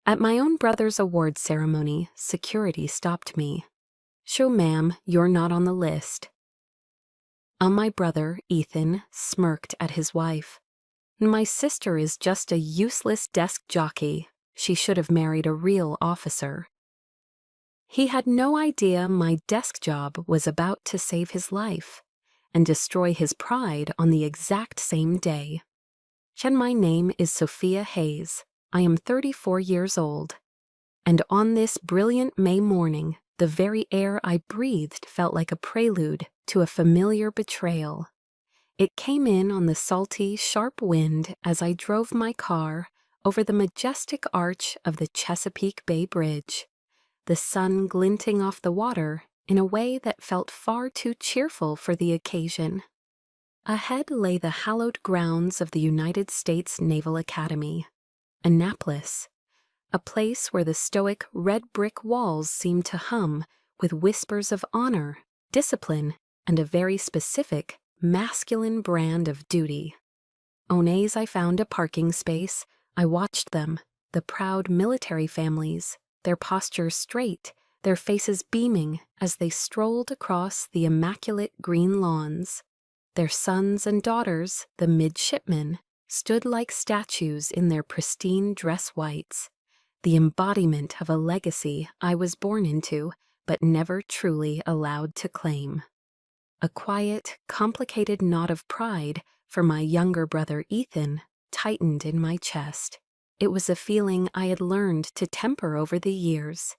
At my own brother's award ceremony, security stopped me. "Show, ma'am, you're not on the list." My brother, Ethan, smirked at his wife. "My sister is just a useless desk jockey. She should have married a real officer." He had no idea my desk job was about to save his life and destroy his pride on the exact same day. My name is Sophia Hayes. I am 34 years old. And on this brilliant May morning, the very air I breathed felt like a prelude to a familiar betrayal. It came in on the salty, sharp wind as I drove my car over the majestic arch of the Chesapeake Bay Bridge, the sun glinting off the water in a way that felt far too cheerful for the occasion. Ahead lay the hallowed grounds of the United States Naval Academy, Annapolis, a place where the stoic red brick walls seemed to hum with whispers of honor, discipline, and a very specific, masculine brand of duty. As I found a parking space, I watched them, the proud military families, their postures straight, their faces beaming as they strolled across the immaculate green lawns. Their sons and daughters, the midshipmen, stood like statues in their pristine dress whites, the embodiment of a legacy I was born into but never truly allowed to claim. A quiet, complicated knot of pride for my younger brother Ethan tightened in my chest. It was a feeling I had learned to temper over the years,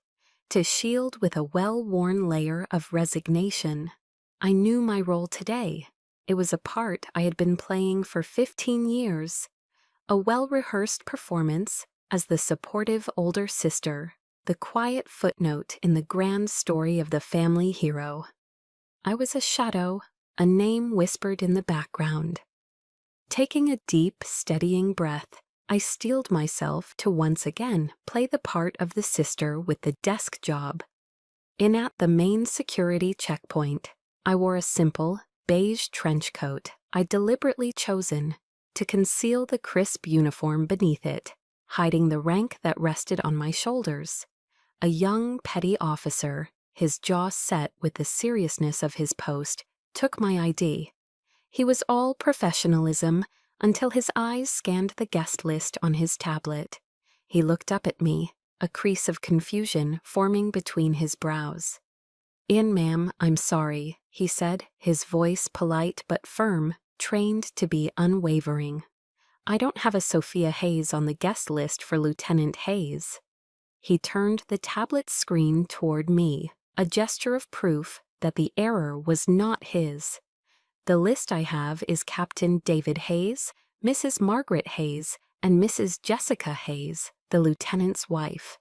to shield with a well-worn layer of resignation. I knew my role today. It was a part I had been playing for 15 years, a well-rehearsed performance as the supportive older sister, the quiet footnote in the grand story of the family hero. I was a shadow, a name whispered in the background. Taking a deep, steadying breath, I steeled myself to once again play the part of the sister with the desk job. At the main security checkpoint, I wore a simple, beige trench coat I'd deliberately chosen to conceal the crisp uniform beneath it, hiding the rank that rested on my shoulders. A young petty officer, his jaw set with the seriousness of his post, took my ID. He was all professionalism until his eyes scanned the guest list on his tablet. He looked up at me, a crease of confusion forming between his brows. "Ma'am, I'm sorry," he said, his voice polite but firm, trained to be unwavering. "I don't have a Sophia Hayes on the guest list for Lieutenant Hayes." He turned the tablet screen toward me, a gesture of proof that the error was not his. "The list I have is Captain David Hayes, Mrs. Margaret Hayes, and Mrs. Jessica Hayes, the lieutenant's wife."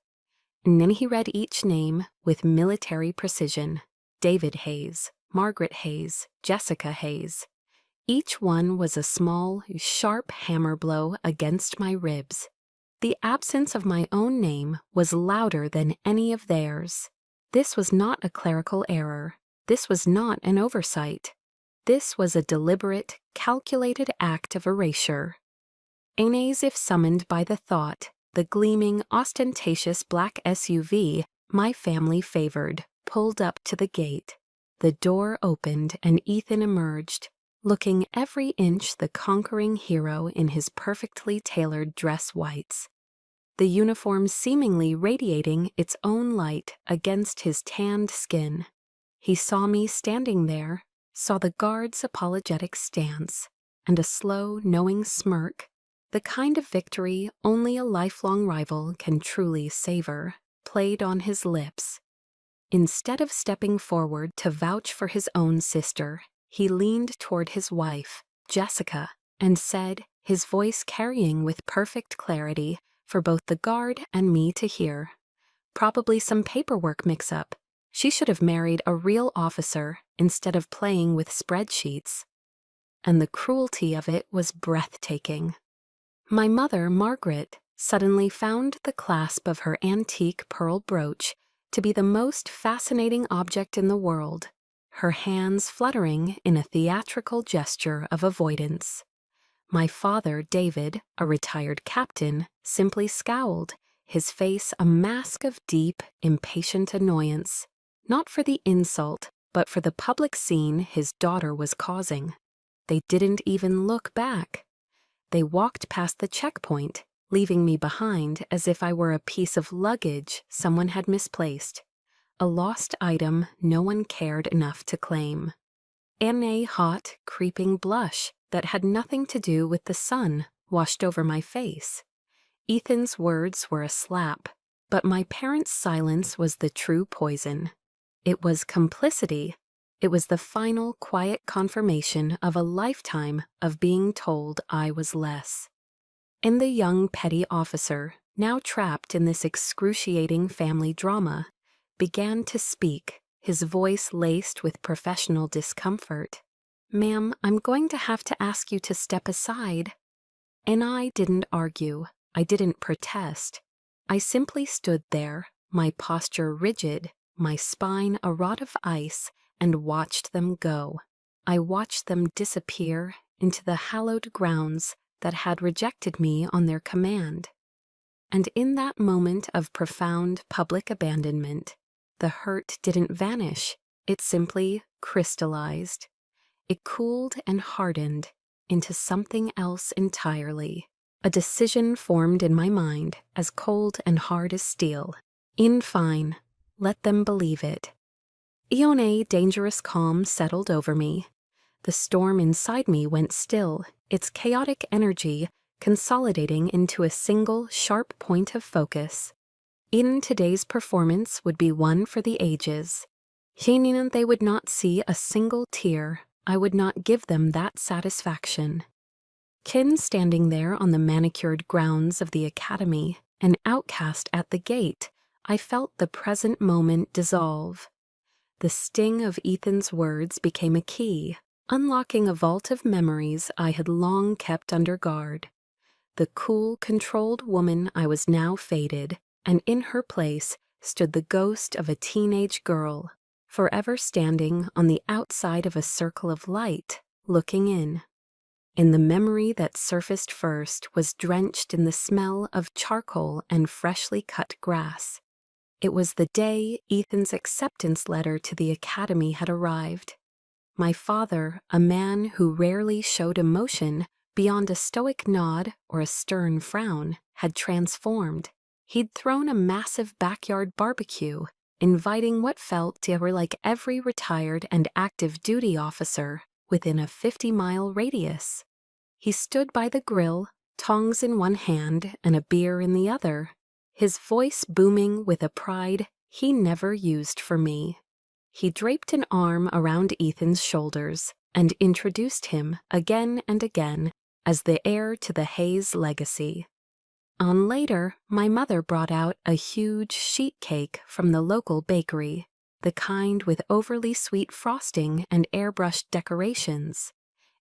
And then he read each name with military precision. David Hayes, Margaret Hayes, Jessica Hayes. Each one was a small, sharp hammer blow against my ribs. The absence of my own name was louder than any of theirs. This was not a clerical error. This was not an oversight. This was a deliberate, calculated act of erasure. As if summoned by the thought, the gleaming, ostentatious black SUV my family favored pulled up to the gate. The door opened and Ethan emerged, looking every inch the conquering hero in his perfectly tailored dress whites, the uniform seemingly radiating its own light against his tanned skin. He saw me standing there, saw the guard's apologetic stance, and a slow, knowing smirk, the kind of victory only a lifelong rival can truly savor, played on his lips. Instead of stepping forward to vouch for his own sister, he leaned toward his wife, Jessica, and said, his voice carrying with perfect clarity for both the guard and me to hear, "Probably some paperwork mix-up. She should have married a real officer instead of playing with spreadsheets." And the cruelty of it was breathtaking. My mother, Margaret, suddenly found the clasp of her antique pearl brooch to be the most fascinating object in the world, her hands fluttering in a theatrical gesture of avoidance. My father, David, a retired captain, simply scowled, his face a mask of deep, impatient annoyance, not for the insult, but for the public scene his daughter was causing. They didn't even look back. They walked past the checkpoint, leaving me behind as if I were a piece of luggage someone had misplaced, a lost item no one cared enough to claim. And a hot, creeping blush that had nothing to do with the sun washed over my face. Ethan's words were a slap, but my parents' silence was the true poison. It was complicity. It was the final quiet confirmation of a lifetime of being told I was less. And the young petty officer, now trapped in this excruciating family drama, began to speak, his voice laced with professional discomfort. "Ma'am, I'm going to have to ask you to step aside." And I didn't argue. I didn't protest. I simply stood there, my posture rigid, my spine a rod of ice, and watched them go. I watched them disappear into the hallowed grounds that had rejected me on their command. And in that moment of profound public abandonment, the hurt didn't vanish. It simply crystallized. It cooled and hardened into something else entirely. A decision formed in my mind as cold and hard as steel. In fine, let them believe it. A dangerous calm settled over me. The storm inside me went still, its chaotic energy consolidating into a single sharp point of focus. In today's performance would be one for the ages. They would not see a single tear. I would not give them that satisfaction. Standing there on the manicured grounds of the academy, an outcast at the gate, I felt the present moment dissolve. The sting of Ethan's words became a key, unlocking a vault of memories I had long kept under guard. The cool, controlled woman I was now faded, and in her place stood the ghost of a teenage girl, forever standing on the outside of a circle of light, looking in. And the memory that surfaced first was drenched in the smell of charcoal and freshly cut grass. It was the day Ethan's acceptance letter to the academy had arrived. My father, a man who rarely showed emotion beyond a stoic nod or a stern frown, had transformed. He'd thrown a massive backyard barbecue, inviting what felt to her like every retired and active duty officer within a 50-mile radius. He stood by the grill, tongs in one hand and a beer in the other, his voice booming with a pride he never used for me. He draped an arm around Ethan's shoulders and introduced him again and again as the heir to the Hayes legacy. On later, my mother brought out a huge sheet cake from the local bakery, the kind with overly sweet frosting and airbrushed decorations.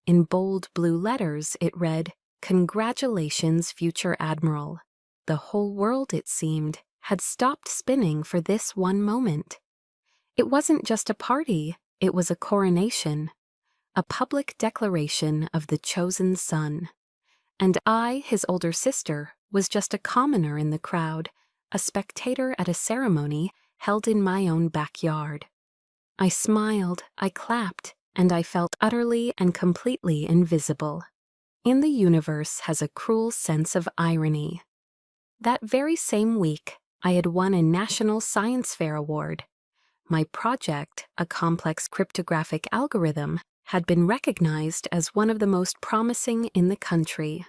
In bold blue letters it read, "Congratulations, future Admiral." The whole world, it seemed, had stopped spinning for this one moment. It wasn't just a party, it was a coronation, a public declaration of the chosen son. And I, his older sister, was just a commoner in the crowd, a spectator at a ceremony held in my own backyard. I smiled, I clapped, and I felt utterly and completely invisible. In the universe has a cruel sense of irony. That very same week, I had won a National Science Fair award. My project, a complex cryptographic algorithm, had been recognized as one of the most promising in the country.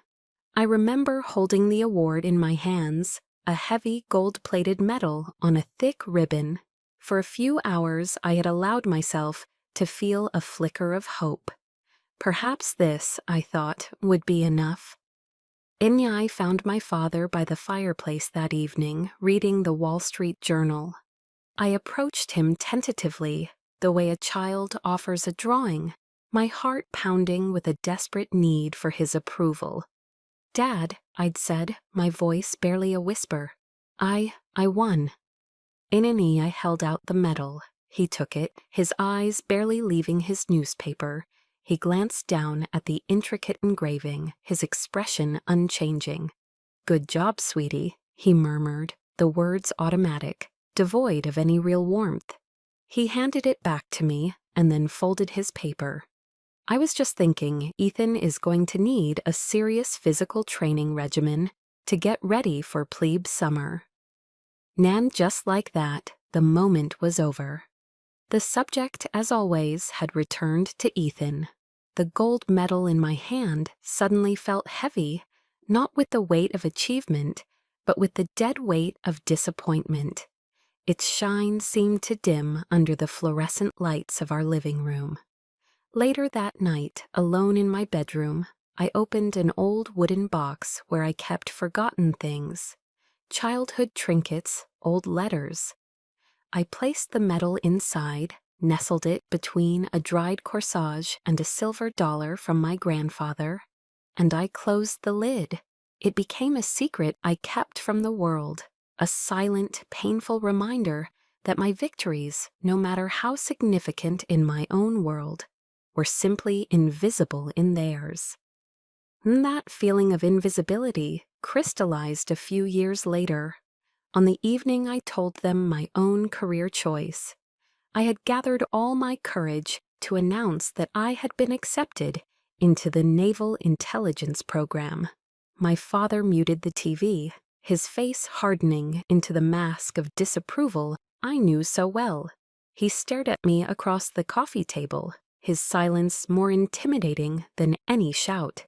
I remember holding the award in my hands, a heavy gold-plated medal on a thick ribbon. For a few hours I had allowed myself to feel a flicker of hope. Perhaps this, I thought, would be enough. I found my father by the fireplace that evening, reading the Wall Street Journal. I approached him tentatively, the way a child offers a drawing, my heart pounding with a desperate need for his approval. "Dad," I'd said, my voice barely a whisper, I won." I held out the medal. He took it, his eyes barely leaving his newspaper. He glanced down at the intricate engraving, his expression unchanging. "Good job, sweetie," he murmured, the words automatic, devoid of any real warmth. He handed it back to me and then folded his paper. I was just thinking Ethan is going to need a serious physical training regimen to get ready for plebe summer. And just like that, the moment was over. The subject, as always, had returned to Ethan. The gold medal in my hand suddenly felt heavy, not with the weight of achievement, but with the dead weight of disappointment. Its shine seemed to dim under the fluorescent lights of our living room. Later that night, alone in my bedroom, I opened an old wooden box where I kept forgotten things, childhood trinkets, old letters. I placed the medal inside, nestled it between a dried corsage and a silver dollar from my grandfather, and I closed the lid. It became a secret I kept from the world, a silent, painful reminder that my victories, no matter how significant in my own world, were simply invisible in theirs. That feeling of invisibility crystallized a few years later. On the evening I told them my own career choice, I had gathered all my courage to announce that I had been accepted into the Naval Intelligence Program. My father muted the TV, his face hardening into the mask of disapproval I knew so well. He stared at me across the coffee table, his silence more intimidating than any shout.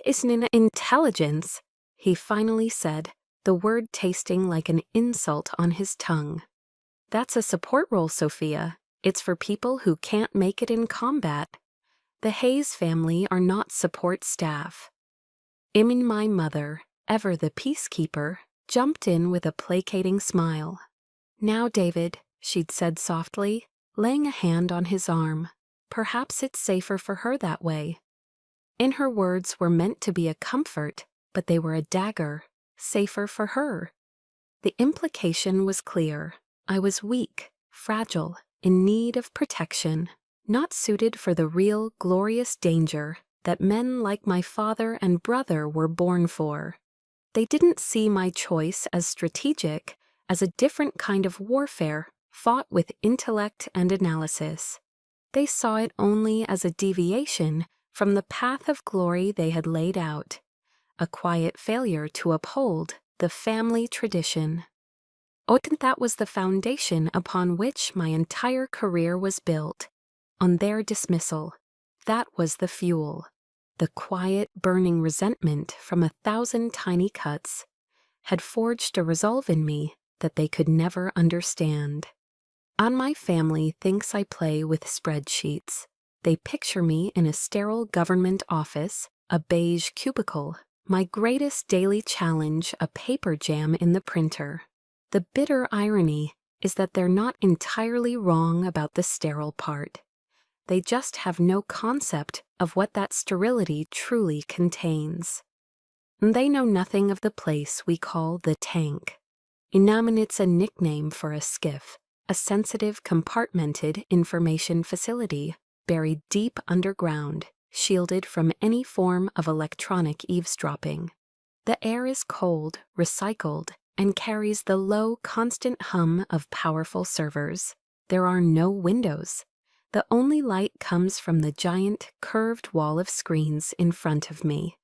"Isn't it intelligence?" he finally said, the word tasting like an insult on his tongue. "That's a support role, Sophia. It's for people who can't make it in combat. The Hayes family are not support staff." My mother, ever the peacekeeper, jumped in with a placating smile. "Now, David," she'd said softly, laying a hand on his arm, "perhaps it's safer for her that way." In her words were meant to be a comfort, but they were a dagger. Safer for her. The implication was clear. I was weak, fragile, in need of protection, not suited for the real, glorious danger that men like my father and brother were born for. They didn't see my choice as strategic, as a different kind of warfare fought with intellect and analysis. They saw it only as a deviation from the path of glory they had laid out, a quiet failure to uphold the family tradition. That was the foundation upon which my entire career was built. On their dismissal, that was the fuel. The quiet, burning resentment from 1,000 tiny cuts had forged a resolve in me that they could never understand. My family thinks I play with spreadsheets. They picture me in a sterile government office, a beige cubicle, my greatest daily challenge a paper jam in the printer. The bitter irony is that they're not entirely wrong about the sterile part. They just have no concept of what that sterility truly contains. They know nothing of the place we call the tank. It's a nickname for a skiff, a sensitive, compartmented information facility buried deep underground, shielded from any form of electronic eavesdropping. The air is cold, recycled, and carries the low, constant hum of powerful servers. There are no windows. The only light comes from the giant, curved wall of screens in front of me.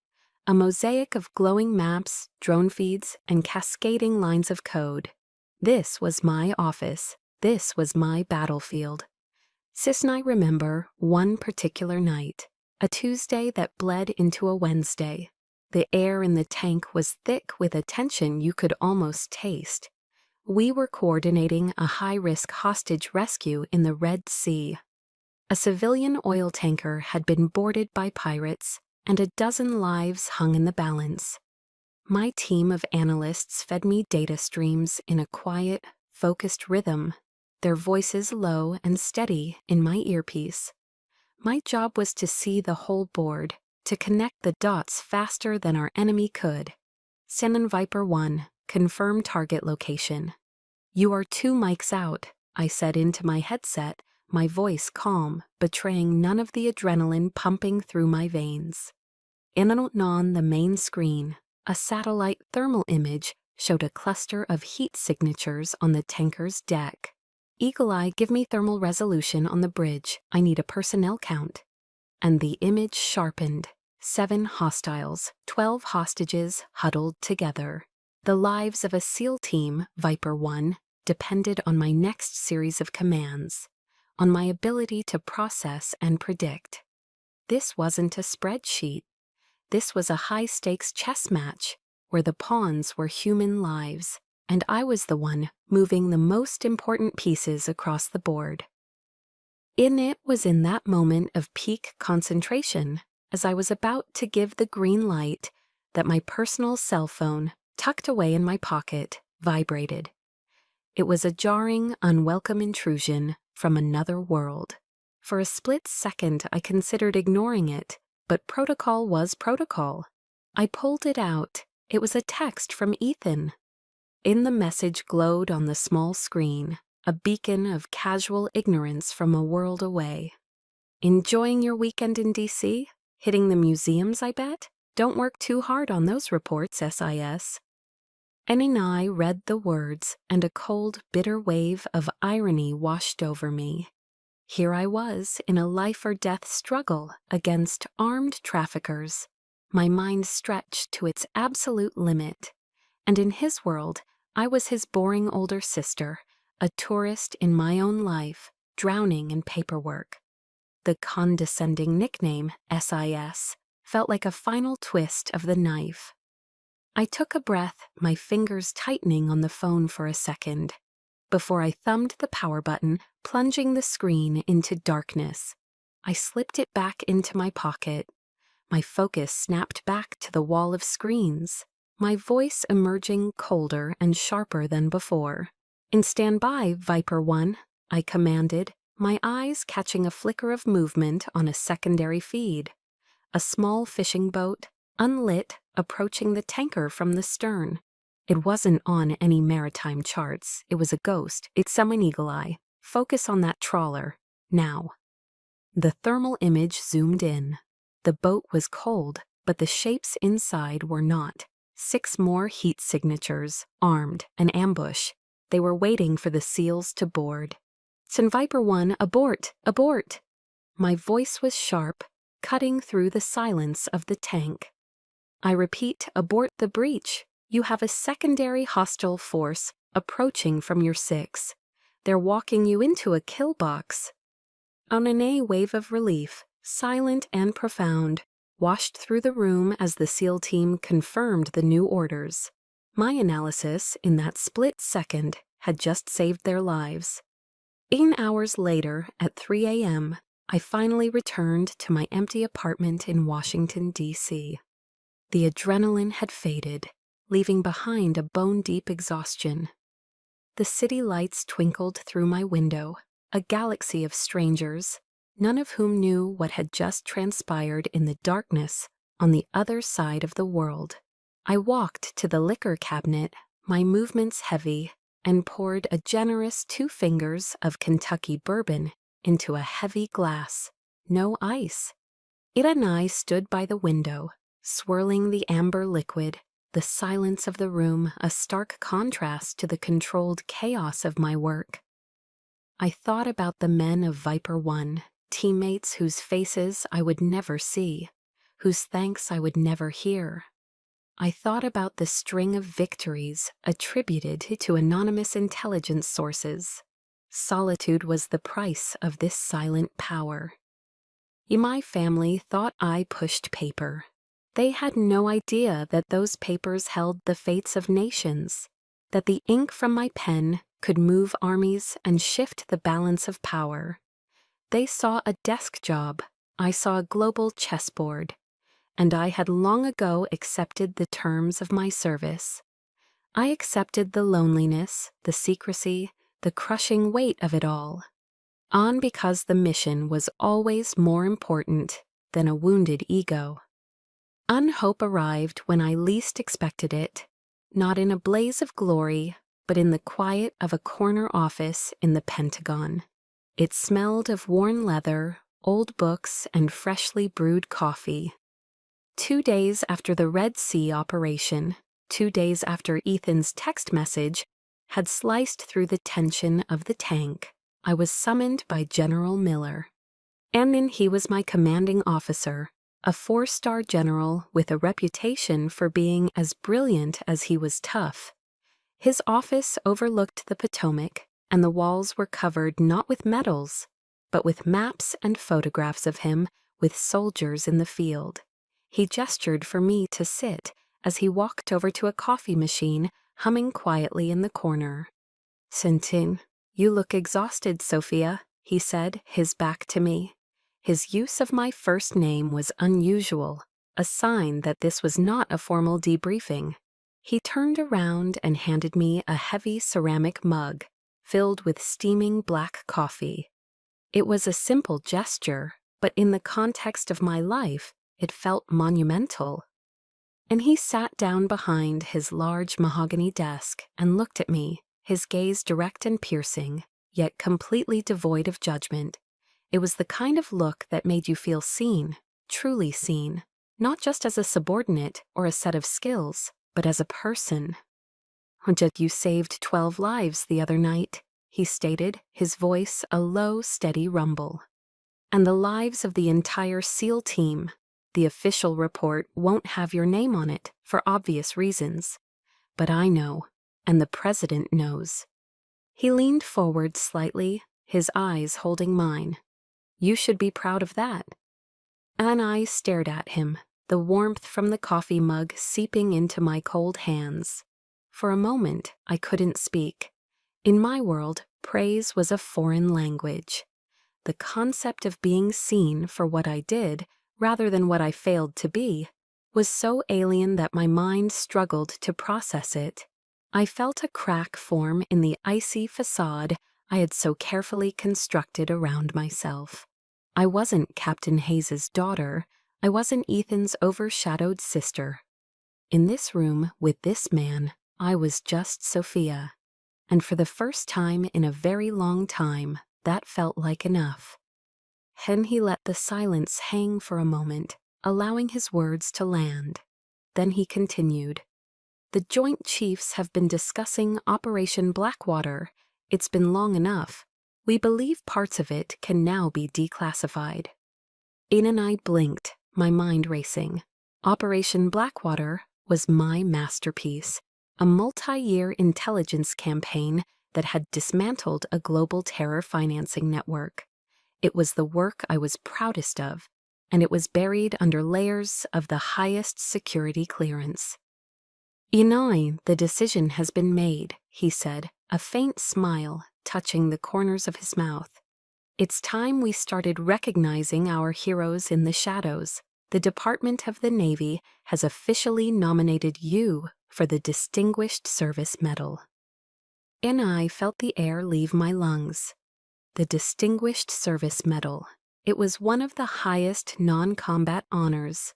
A mosaic of glowing maps, drone feeds, and cascading lines of code. This was my office. This was my battlefield. Sis and I remember one particular night, a Tuesday that bled into a Wednesday. The air in the tank was thick with a tension you could almost taste. We were coordinating a high-risk hostage rescue in the Red Sea. A civilian oil tanker had been boarded by pirates, and a dozen lives hung in the balance. My team of analysts fed me data streams in a quiet, focused rhythm, their voices low and steady in my earpiece. My job was to see the whole board, to connect the dots faster than our enemy could. Shannon Viper 1, confirm target location. "You are 2 mics out," I said into my headset, my voice calm, betraying none of the adrenaline pumping through my veins. On the main screen, a satellite thermal image showed a cluster of heat signatures on the tanker's deck. Eagle Eye, give me thermal resolution on the bridge. I need a personnel count. And the image sharpened. 7 hostiles, 12 hostages huddled together. The lives of a SEAL team, Viper 1, depended on my next series of commands, on my ability to process and predict. This wasn't a spreadsheet. This was a high-stakes chess match where the pawns were human lives, and I was the one moving the most important pieces across the board. It was in that moment of peak concentration, as I was about to give the green light, that my personal cell phone, tucked away in my pocket, vibrated. It was a jarring, unwelcome intrusion from another world. For a split second, I considered ignoring it, but protocol was protocol. I pulled it out. It was a text from Ethan. In the message glowed on the small screen, a beacon of casual ignorance from a world away. Enjoying your weekend in DC? Hitting the museums, I bet? Don't work too hard on those reports, SIS. And I read the words, and a cold, bitter wave of irony washed over me. Here I was in a life-or-death struggle against armed traffickers, my mind stretched to its absolute limit. And in his world, I was his boring older sister, a tourist in my own life, drowning in paperwork. The condescending nickname, SIS, felt like a final twist of the knife. I took a breath, my fingers tightening on the phone for a second, before I thumbed the power button, plunging the screen into darkness. I slipped it back into my pocket. My focus snapped back to the wall of screens, my voice emerging colder and sharper than before. "In standby, Viper 1, I commanded, my eyes catching a flicker of movement on a secondary feed. A small fishing boat, unlit, approaching the tanker from the stern. It wasn't on any maritime charts. It was a ghost. It's someone. Eagle Eye. Focus on that trawler. Now." The thermal image zoomed in. The boat was cold, but the shapes inside were not. 6 more heat signatures, armed, an ambush. They were waiting for the SEALs to board. "Send Viper 1, abort, abort!" My voice was sharp, cutting through the silence of the tank. "I repeat, abort the breach. You have a secondary hostile force approaching from your 6. They're walking you into a kill box." On a wave of relief, silent and profound, washed through the room as the SEAL team confirmed the new orders. My analysis, in that split second, had just saved their lives. 8 hours later, at 3 a.m., I finally returned to my empty apartment in Washington, D.C. The adrenaline had faded, leaving behind a bone-deep exhaustion. The city lights twinkled through my window, a galaxy of strangers, none of whom knew what had just transpired in the darkness on the other side of the world. I walked to the liquor cabinet, my movements heavy, and poured a generous 2 fingers of Kentucky bourbon into a heavy glass. No ice. Ira and I stood by the window, swirling the amber liquid, the silence of the room a stark contrast to the controlled chaos of my work. I thought about the men of Viper 1, teammates whose faces I would never see, whose thanks I would never hear. I thought about the string of victories attributed to anonymous intelligence sources. Solitude was the price of this silent power. My family thought I pushed paper. They had no idea that those papers held the fates of nations, that the ink from my pen could move armies and shift the balance of power. They saw a desk job. I saw a global chessboard. And I had long ago accepted the terms of my service. I accepted the loneliness, the secrecy, the crushing weight of it all. On because the mission was always more important than a wounded ego. Unhope arrived when I least expected it, not in a blaze of glory, but in the quiet of a corner office in the Pentagon. It smelled of worn leather, old books, and freshly brewed coffee. 2 days after the Red Sea operation, 2 days after Ethan's text message had sliced through the tension of the tank, I was summoned by General Miller. And he was my commanding officer, a 4-star general with a reputation for being as brilliant as he was tough. His office overlooked the Potomac, and the walls were covered not with medals, but with maps and photographs of him with soldiers in the field. He gestured for me to sit as he walked over to a coffee machine, humming quietly in the corner. "Sintin, you look exhausted, Sophia," he said, his back to me. His use of my first name was unusual, a sign that this was not a formal debriefing. He turned around and handed me a heavy ceramic mug filled with steaming black coffee. It was a simple gesture, but in the context of my life, it felt monumental. And he sat down behind his large mahogany desk and looked at me, his gaze direct and piercing, yet completely devoid of judgment. It was the kind of look that made you feel seen, truly seen, not just as a subordinate or a set of skills, but as a person. "You saved 12 lives the other night," he stated, his voice a low, steady rumble. "And the lives of the entire SEAL team. The official report won't have your name on it, for obvious reasons. But I know, and the president knows." He leaned forward slightly, his eyes holding mine. "You should be proud of that." And I stared at him, the warmth from the coffee mug seeping into my cold hands. For a moment, I couldn't speak. In my world, praise was a foreign language. The concept of being seen for what I did, rather than what I failed to be, was so alien that my mind struggled to process it. I felt a crack form in the icy facade I had so carefully constructed around myself. I wasn't Captain Hayes's daughter. I wasn't Ethan's overshadowed sister. In this room with this man, I was just Sophia. And for the first time in a very long time, that felt like enough. Then he let the silence hang for a moment, allowing his words to land. Then he continued. "The Joint Chiefs have been discussing Operation Blackwater. It's been long enough. We believe parts of it can now be declassified." Ian and I blinked, my mind racing. Operation Blackwater was my masterpiece, a multi-year intelligence campaign that had dismantled a global terror financing network. It was the work I was proudest of, and it was buried under layers of the highest security clearance. "Inai, the decision has been made," he said, a faint smile touching the corners of his mouth. "It's time we started recognizing our heroes in the shadows. The Department of the Navy has officially nominated you for the Distinguished Service Medal." And I felt the air leave my lungs. The Distinguished Service Medal. It was one of the highest non-combat honors,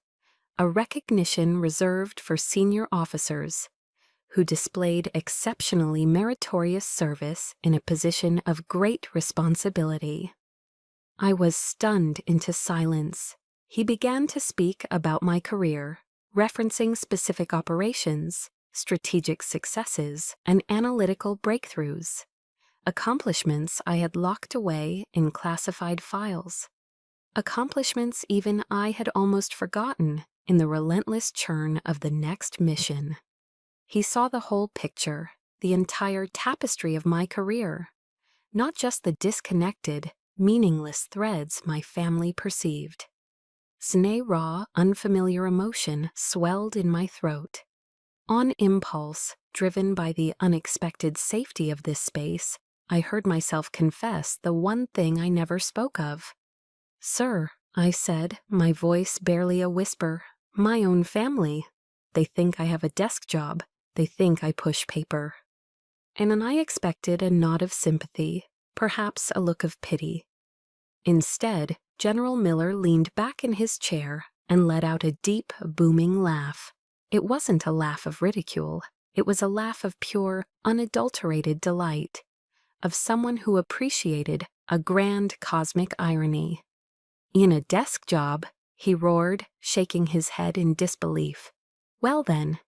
a recognition reserved for senior officers who displayed exceptionally meritorious service in a position of great responsibility. I was stunned into silence. He began to speak about my career, referencing specific operations, strategic successes, and analytical breakthroughs, accomplishments I had locked away in classified files, accomplishments even I had almost forgotten in the relentless churn of the next mission. He saw the whole picture, the entire tapestry of my career, not just the disconnected, meaningless threads my family perceived. Sneh raw, unfamiliar emotion swelled in my throat. On impulse, driven by the unexpected safety of this space, I heard myself confess the one thing I never spoke of. "Sir," I said, my voice barely a whisper, "my own family. They think I have a desk job. They think I push paper." And I expected a nod of sympathy, perhaps a look of pity. Instead, General Miller leaned back in his chair and let out a deep, booming laugh. It wasn't a laugh of ridicule. It was a laugh of pure, unadulterated delight, of someone who appreciated a grand cosmic irony. "In a desk job," he roared, shaking his head in disbelief. "Well then,"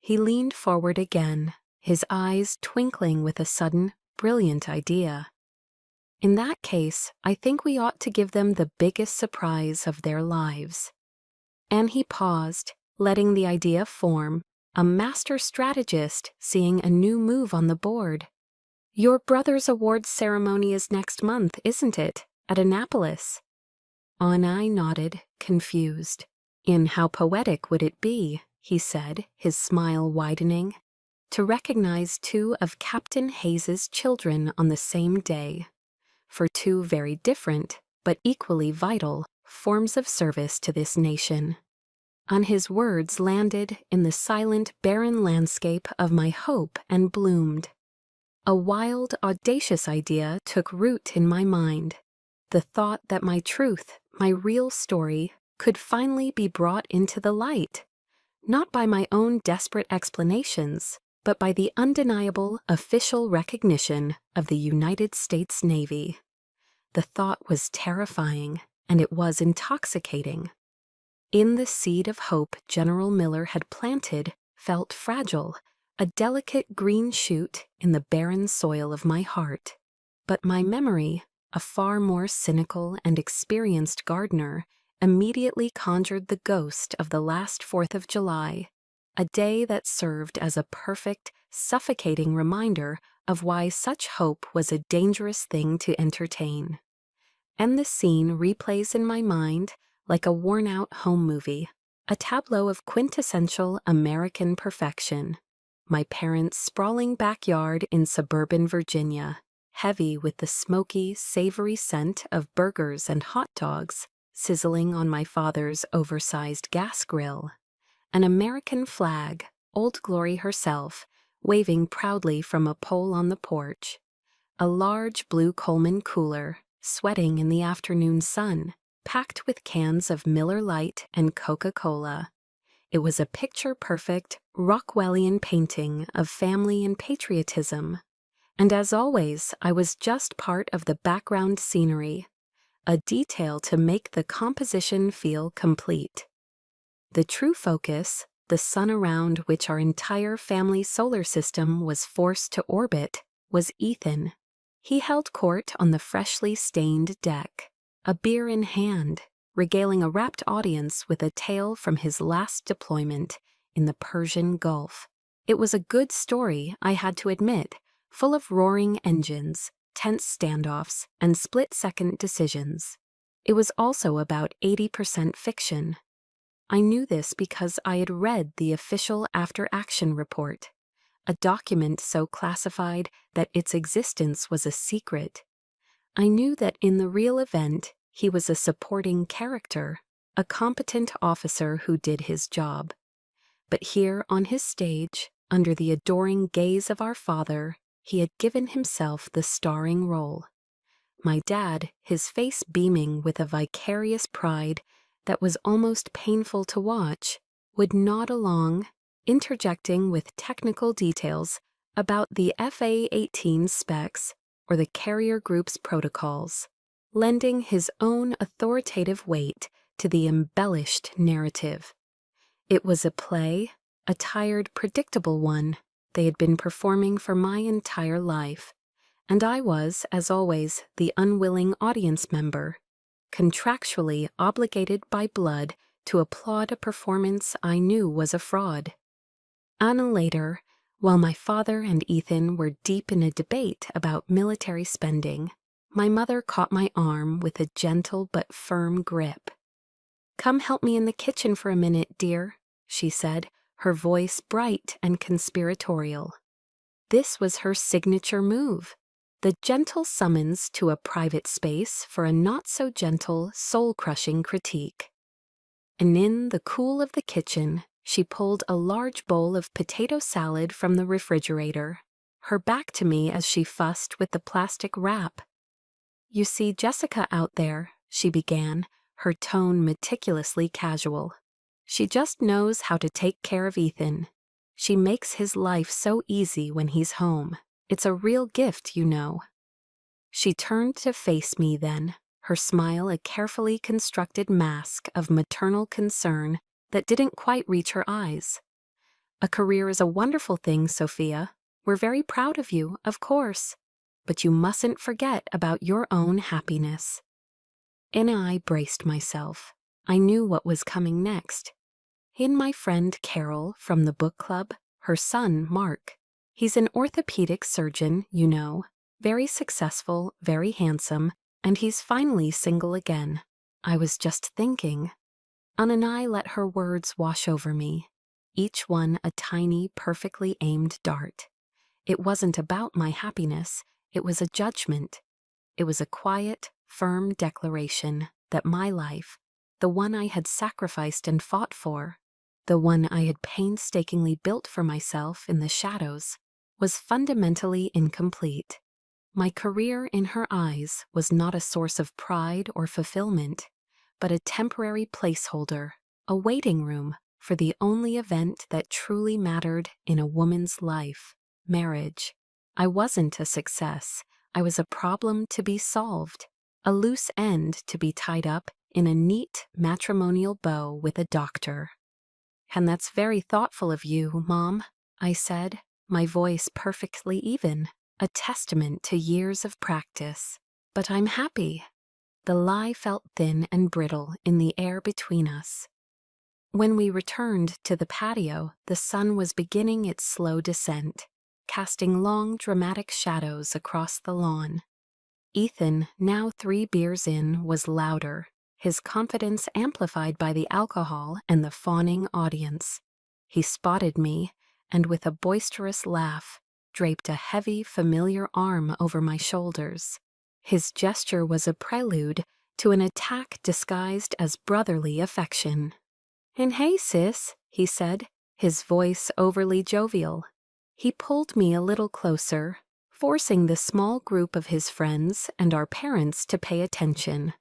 He leaned forward again, his eyes twinkling with a sudden, brilliant idea. In that case, I think we ought to give them the biggest surprise of their lives. And he paused, letting the idea form, a master strategist seeing a new move on the board. Your brother's awards ceremony is next month, isn't it? At Annapolis. Anai nodded, confused. In how poetic would it be, he said, his smile widening, to recognize two of Captain Hayes's children on the same day, for two very different, but equally vital, forms of service to this nation. And his words landed in the silent, barren landscape of my hope and bloomed. A wild, audacious idea took root in my mind. The thought that my truth, my real story, could finally be brought into the light, not by my own desperate explanations, but by the undeniable official recognition of the United States Navy. The thought was terrifying, and it was intoxicating. In the seed of hope General Miller had planted felt fragile, a delicate green shoot in the barren soil of my heart. But my memory, a far more cynical and experienced gardener, immediately conjured the ghost of the last 4th of July, a day that served as a perfect, suffocating reminder of why such hope was a dangerous thing to entertain. And the scene replays in my mind like a worn-out home movie, a tableau of quintessential American perfection. My parents' sprawling backyard in suburban Virginia, heavy with the smoky, savory scent of burgers and hot dogs, sizzling on my father's oversized gas grill. An American flag, Old Glory herself, waving proudly from a pole on the porch. A large blue Coleman cooler, sweating in the afternoon sun, packed with cans of Miller Lite and Coca-Cola. It was a picture-perfect, Rockwellian painting of family and patriotism. And as always, I was just part of the background scenery, a detail to make the composition feel complete. The true focus, the sun around which our entire family solar system was forced to orbit, was Ethan. He held court on the freshly stained deck, a beer in hand, regaling a rapt audience with a tale from his last deployment in the Persian Gulf. It was a good story, I had to admit, full of roaring engines, tense standoffs, and split-second decisions. It was also about 80% fiction. I knew this because I had read the official after-action report, a document so classified that its existence was a secret. I knew that in the real event, he was a supporting character, a competent officer who did his job. But here on his stage, under the adoring gaze of our father, he had given himself the starring role. My dad, his face beaming with a vicarious pride that was almost painful to watch, would nod along, interjecting with technical details about the FA-18 specs or the carrier group's protocols, lending his own authoritative weight to the embellished narrative. It was a play, a tired, predictable one, they had been performing for my entire life, and I was, as always, the unwilling audience member, contractually obligated by blood to applaud a performance I knew was a fraud. Anna later, while my father and Ethan were deep in a debate about military spending, my mother caught my arm with a gentle but firm grip. "Come help me in the kitchen for a minute, dear," she said, her voice bright and conspiratorial. This was her signature move, the gentle summons to a private space for a not-so-gentle, soul-crushing critique. And in the cool of the kitchen, she pulled a large bowl of potato salad from the refrigerator, her back to me as she fussed with the plastic wrap. "You see Jessica out there," she began, her tone meticulously casual. "She just knows how to take care of Ethan. She makes his life so easy when he's home. It's a real gift, you know." She turned to face me then, her smile a carefully constructed mask of maternal concern that didn't quite reach her eyes. A career is a wonderful thing, Sophia. We're very proud of you, of course. But you mustn't forget about your own happiness. And I braced myself. I knew what was coming next. In my friend Carol from the book club, her son, Mark. He's an orthopedic surgeon, you know, very successful, very handsome, and he's finally single again. I was just thinking. Anna and I let her words wash over me, each one a tiny, perfectly aimed dart. It wasn't about my happiness, it was a judgment. It was a quiet, firm declaration that my life, the one I had sacrificed and fought for, the one I had painstakingly built for myself in the shadows, was fundamentally incomplete. My career in her eyes was not a source of pride or fulfillment, but a temporary placeholder, a waiting room for the only event that truly mattered in a woman's life, marriage. I wasn't a success. I was a problem to be solved, a loose end to be tied up in a neat matrimonial bow with a doctor. And that's very thoughtful of you, Mom, I said, my voice perfectly even, a testament to years of practice. But I'm happy. The lie felt thin and brittle in the air between us. When we returned to the patio, the sun was beginning its slow descent, casting long, dramatic shadows across the lawn. Ethan, now 3 beers in, was louder, his confidence amplified by the alcohol and the fawning audience. He spotted me, and with a boisterous laugh, draped a heavy, familiar arm over my shoulders. His gesture was a prelude to an attack disguised as brotherly affection. "And hey, sis," he said, his voice overly jovial. He pulled me a little closer, forcing the small group of his friends and our parents to pay attention.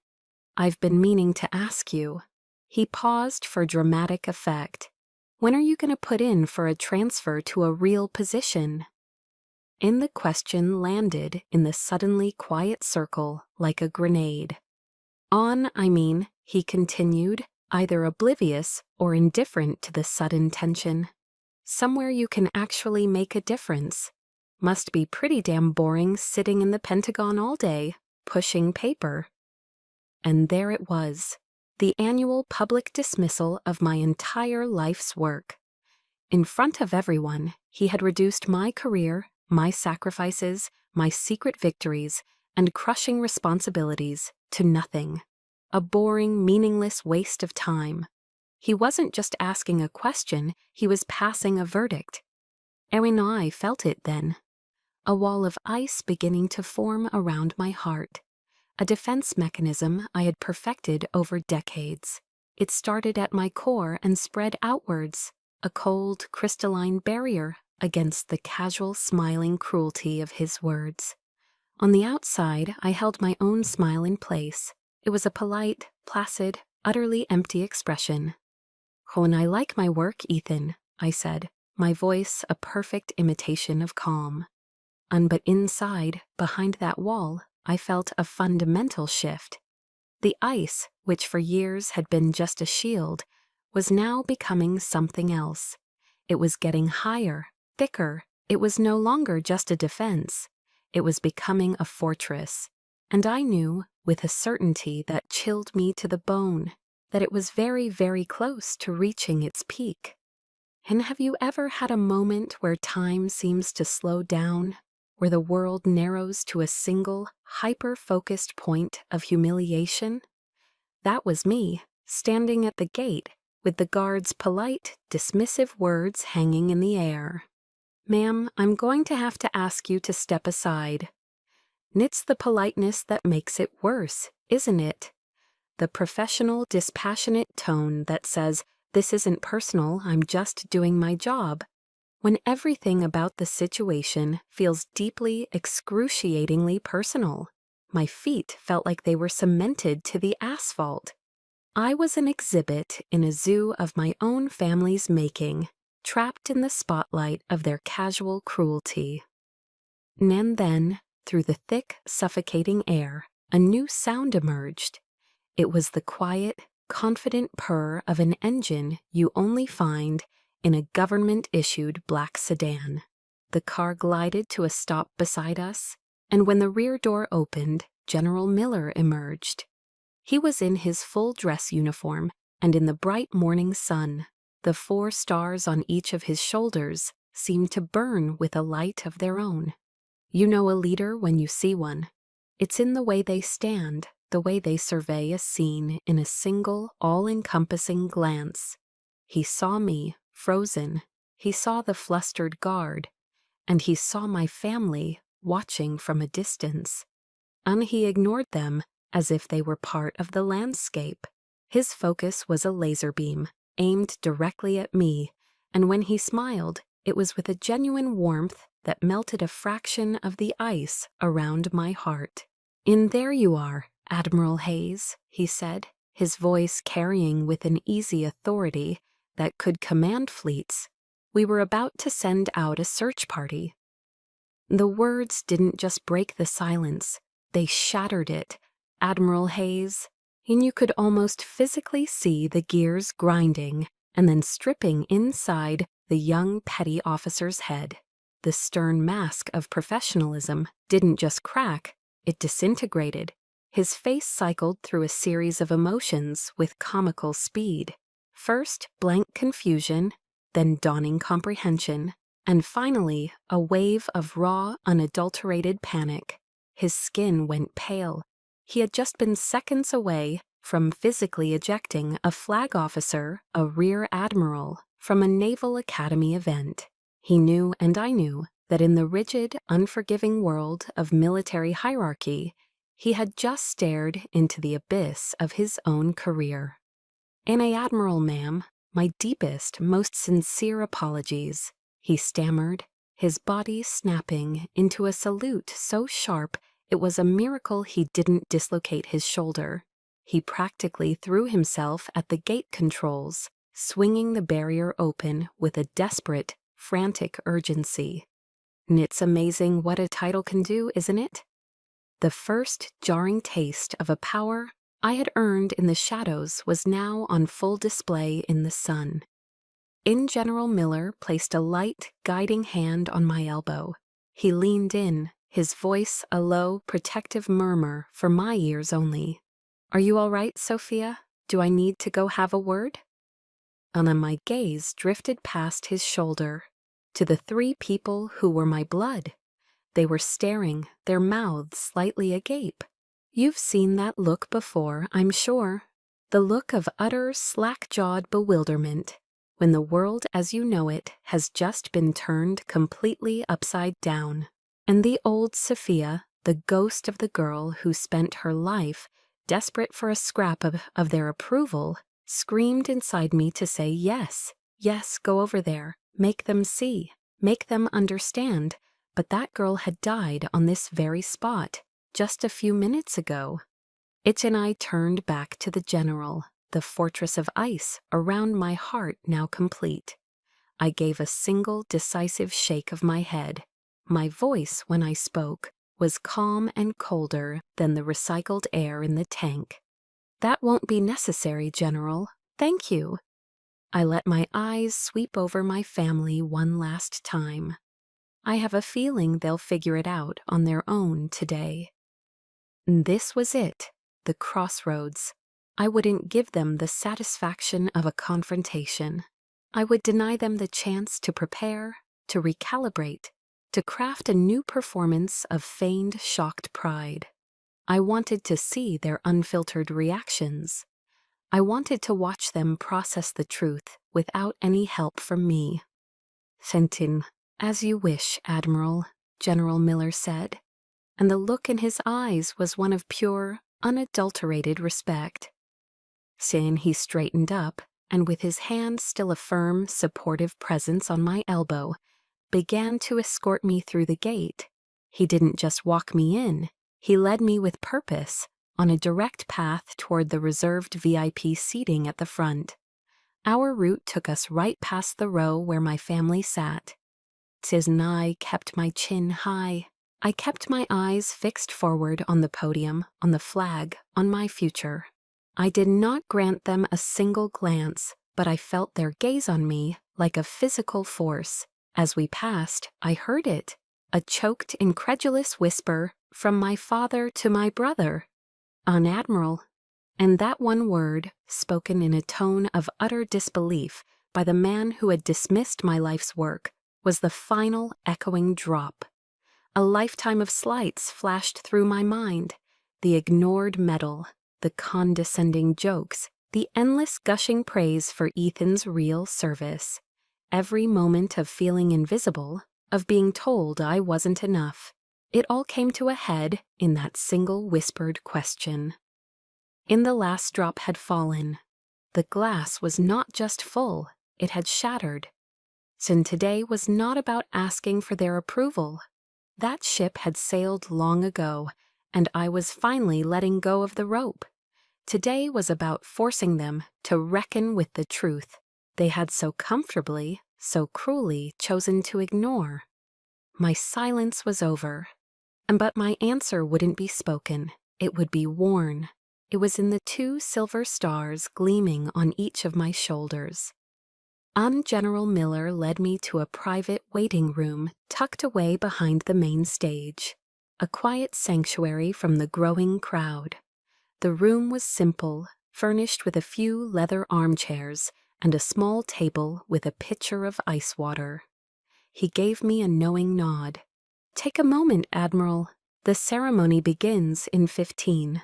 "I've been meaning to ask you." He paused for dramatic effect. "When are you going to put in for a transfer to a real position?" And the question landed in the suddenly quiet circle like a grenade. He continued, either oblivious or indifferent to the sudden tension. "Somewhere you can actually make a difference. Must be pretty damn boring sitting in the Pentagon all day, pushing paper." And there it was, the annual public dismissal of my entire life's work. In front of everyone, he had reduced my career, my sacrifices, my secret victories, and crushing responsibilities to nothing. A boring, meaningless waste of time. He wasn't just asking a question, he was passing a verdict. And I felt it then. A wall of ice beginning to form around my heart. A defense mechanism I had perfected over decades. It started at my core and spread outwards, a cold, crystalline barrier against the casual, smiling cruelty of his words. On the outside, I held my own smile in place. It was a polite, placid, utterly empty expression. "Oh, and I like my work, Ethan," I said, my voice a perfect imitation of calm. But inside, behind that wall, I felt a fundamental shift. The ice, which for years had been just a shield, was now becoming something else. It was getting higher, thicker. It was no longer just a defense. It was becoming a fortress. And I knew, with a certainty that chilled me to the bone, that it was very, very close to reaching its peak. And have you ever had a moment where time seems to slow down, where the world narrows to a single, hyper-focused point of humiliation? That was me, standing at the gate, with the guard's polite, dismissive words hanging in the air. "Ma'am, I'm going to have to ask you to step aside." It's the politeness that makes it worse, isn't it? The professional, dispassionate tone that says, "This isn't personal, I'm just doing my job," when everything about the situation feels deeply, excruciatingly personal. My feet felt like they were cemented to the asphalt. I was an exhibit in a zoo of my own family's making, trapped in the spotlight of their casual cruelty. And then, through the thick, suffocating air, a new sound emerged. It was the quiet, confident purr of an engine you only find in a government-issued black sedan. The car glided to a stop beside us, and when the rear door opened, General Miller emerged. He was in his full dress uniform, and in the bright morning sun, the 4 stars on each of his shoulders seemed to burn with a light of their own. You know a leader when you see one. It's in the way they stand, the way they survey a scene in a single, all-encompassing glance. He saw me, frozen. He saw the flustered guard, and he saw my family watching from a distance. And he ignored them as if they were part of the landscape. His focus was a laser beam, aimed directly at me, and when he smiled, it was with a genuine warmth that melted a fraction of the ice around my heart. "In there you are, Admiral Hayes," he said, his voice carrying with an easy authority that could command fleets. We were about to send out a search party. The words didn't just break the silence, they shattered it. Admiral Hayes, and you could almost physically see the gears grinding and then stripping inside the young petty officer's head. The stern mask of professionalism didn't just crack, it disintegrated. His face cycled through a series of emotions with comical speed. First, blank confusion, then dawning comprehension, and finally, a wave of raw, unadulterated panic. His skin went pale. He had just been seconds away from physically ejecting a flag officer, a rear admiral, from a Naval Academy event. He knew, and I knew, that in the rigid, unforgiving world of military hierarchy, he had just stared into the abyss of his own career. "A Admiral, ma'am, my deepest, most sincere apologies," he stammered, his body snapping into a salute so sharp it was a miracle he didn't dislocate his shoulder. He practically threw himself at the gate controls, swinging the barrier open with a desperate, frantic urgency. It's amazing what a title can do, isn't it? The first jarring taste of a power I had earned in the shadows was now on full display in the sun. General Miller placed a light, guiding hand on my elbow. He leaned in, his voice a low, protective murmur for my ears only. "Are you all right, Sophia? Do I need to go have a word?" And then my gaze drifted past his shoulder to the 3 people who were my blood. They were staring, their mouths slightly agape. You've seen that look before, I'm sure. The look of utter, slack-jawed bewilderment, when the world as you know it has just been turned completely upside down. And the old Sophia, the ghost of the girl who spent her life desperate for a scrap of their approval, screamed inside me to say yes, yes, go over there, make them see, make them understand. But that girl had died on this very spot, just a few minutes ago. It and I turned back to the general, the fortress of ice around my heart now complete. I gave a single decisive shake of my head. My voice, when I spoke, was calm and colder than the recycled air in the tank. "That won't be necessary, General. Thank you." I let my eyes sweep over my family one last time. I have a feeling they'll figure it out on their own today. This was it, the crossroads. I wouldn't give them the satisfaction of a confrontation. I would deny them the chance to prepare, to recalibrate, to craft a new performance of feigned shocked pride. I wanted to see their unfiltered reactions. I wanted to watch them process the truth without any help from me. "Sentin, as you wish, Admiral," General Miller said, and the look in his eyes was one of pure, unadulterated respect. Soon he straightened up, and with his hand still a firm, supportive presence on my elbow, began to escort me through the gate. He didn't just walk me in, he led me with purpose, on a direct path toward the reserved VIP seating at the front. Our route took us right past the row where my family sat. Tis and I kept my chin high. I kept my eyes fixed forward on the podium, on the flag, on my future. I did not grant them a single glance, but I felt their gaze on me like a physical force. As we passed, I heard it, a choked, incredulous whisper from my father to my brother, "On Admiral." And that one word, spoken in a tone of utter disbelief by the man who had dismissed my life's work, was the final echoing drop. A lifetime of slights flashed through my mind. The ignored medal, the condescending jokes, the endless gushing praise for Ethan's real service. Every moment of feeling invisible, of being told I wasn't enough. It all came to a head in that single whispered question. In the last drop had fallen. The glass was not just full, it had shattered. So today was not about asking for their approval. That ship had sailed long ago, and I was finally letting go of the rope. Today was about forcing them to reckon with the truth they had so comfortably, so cruelly chosen to ignore. My silence was over, but my answer wouldn't be spoken. It would be worn. It was in the 2 silver stars gleaming on each of my shoulders. General Miller led me to a private waiting room tucked away behind the main stage, a quiet sanctuary from the growing crowd. The room was simple, furnished with a few leather armchairs and a small table with a pitcher of ice water. He gave me a knowing nod. "Take a moment, Admiral. The ceremony begins in 15.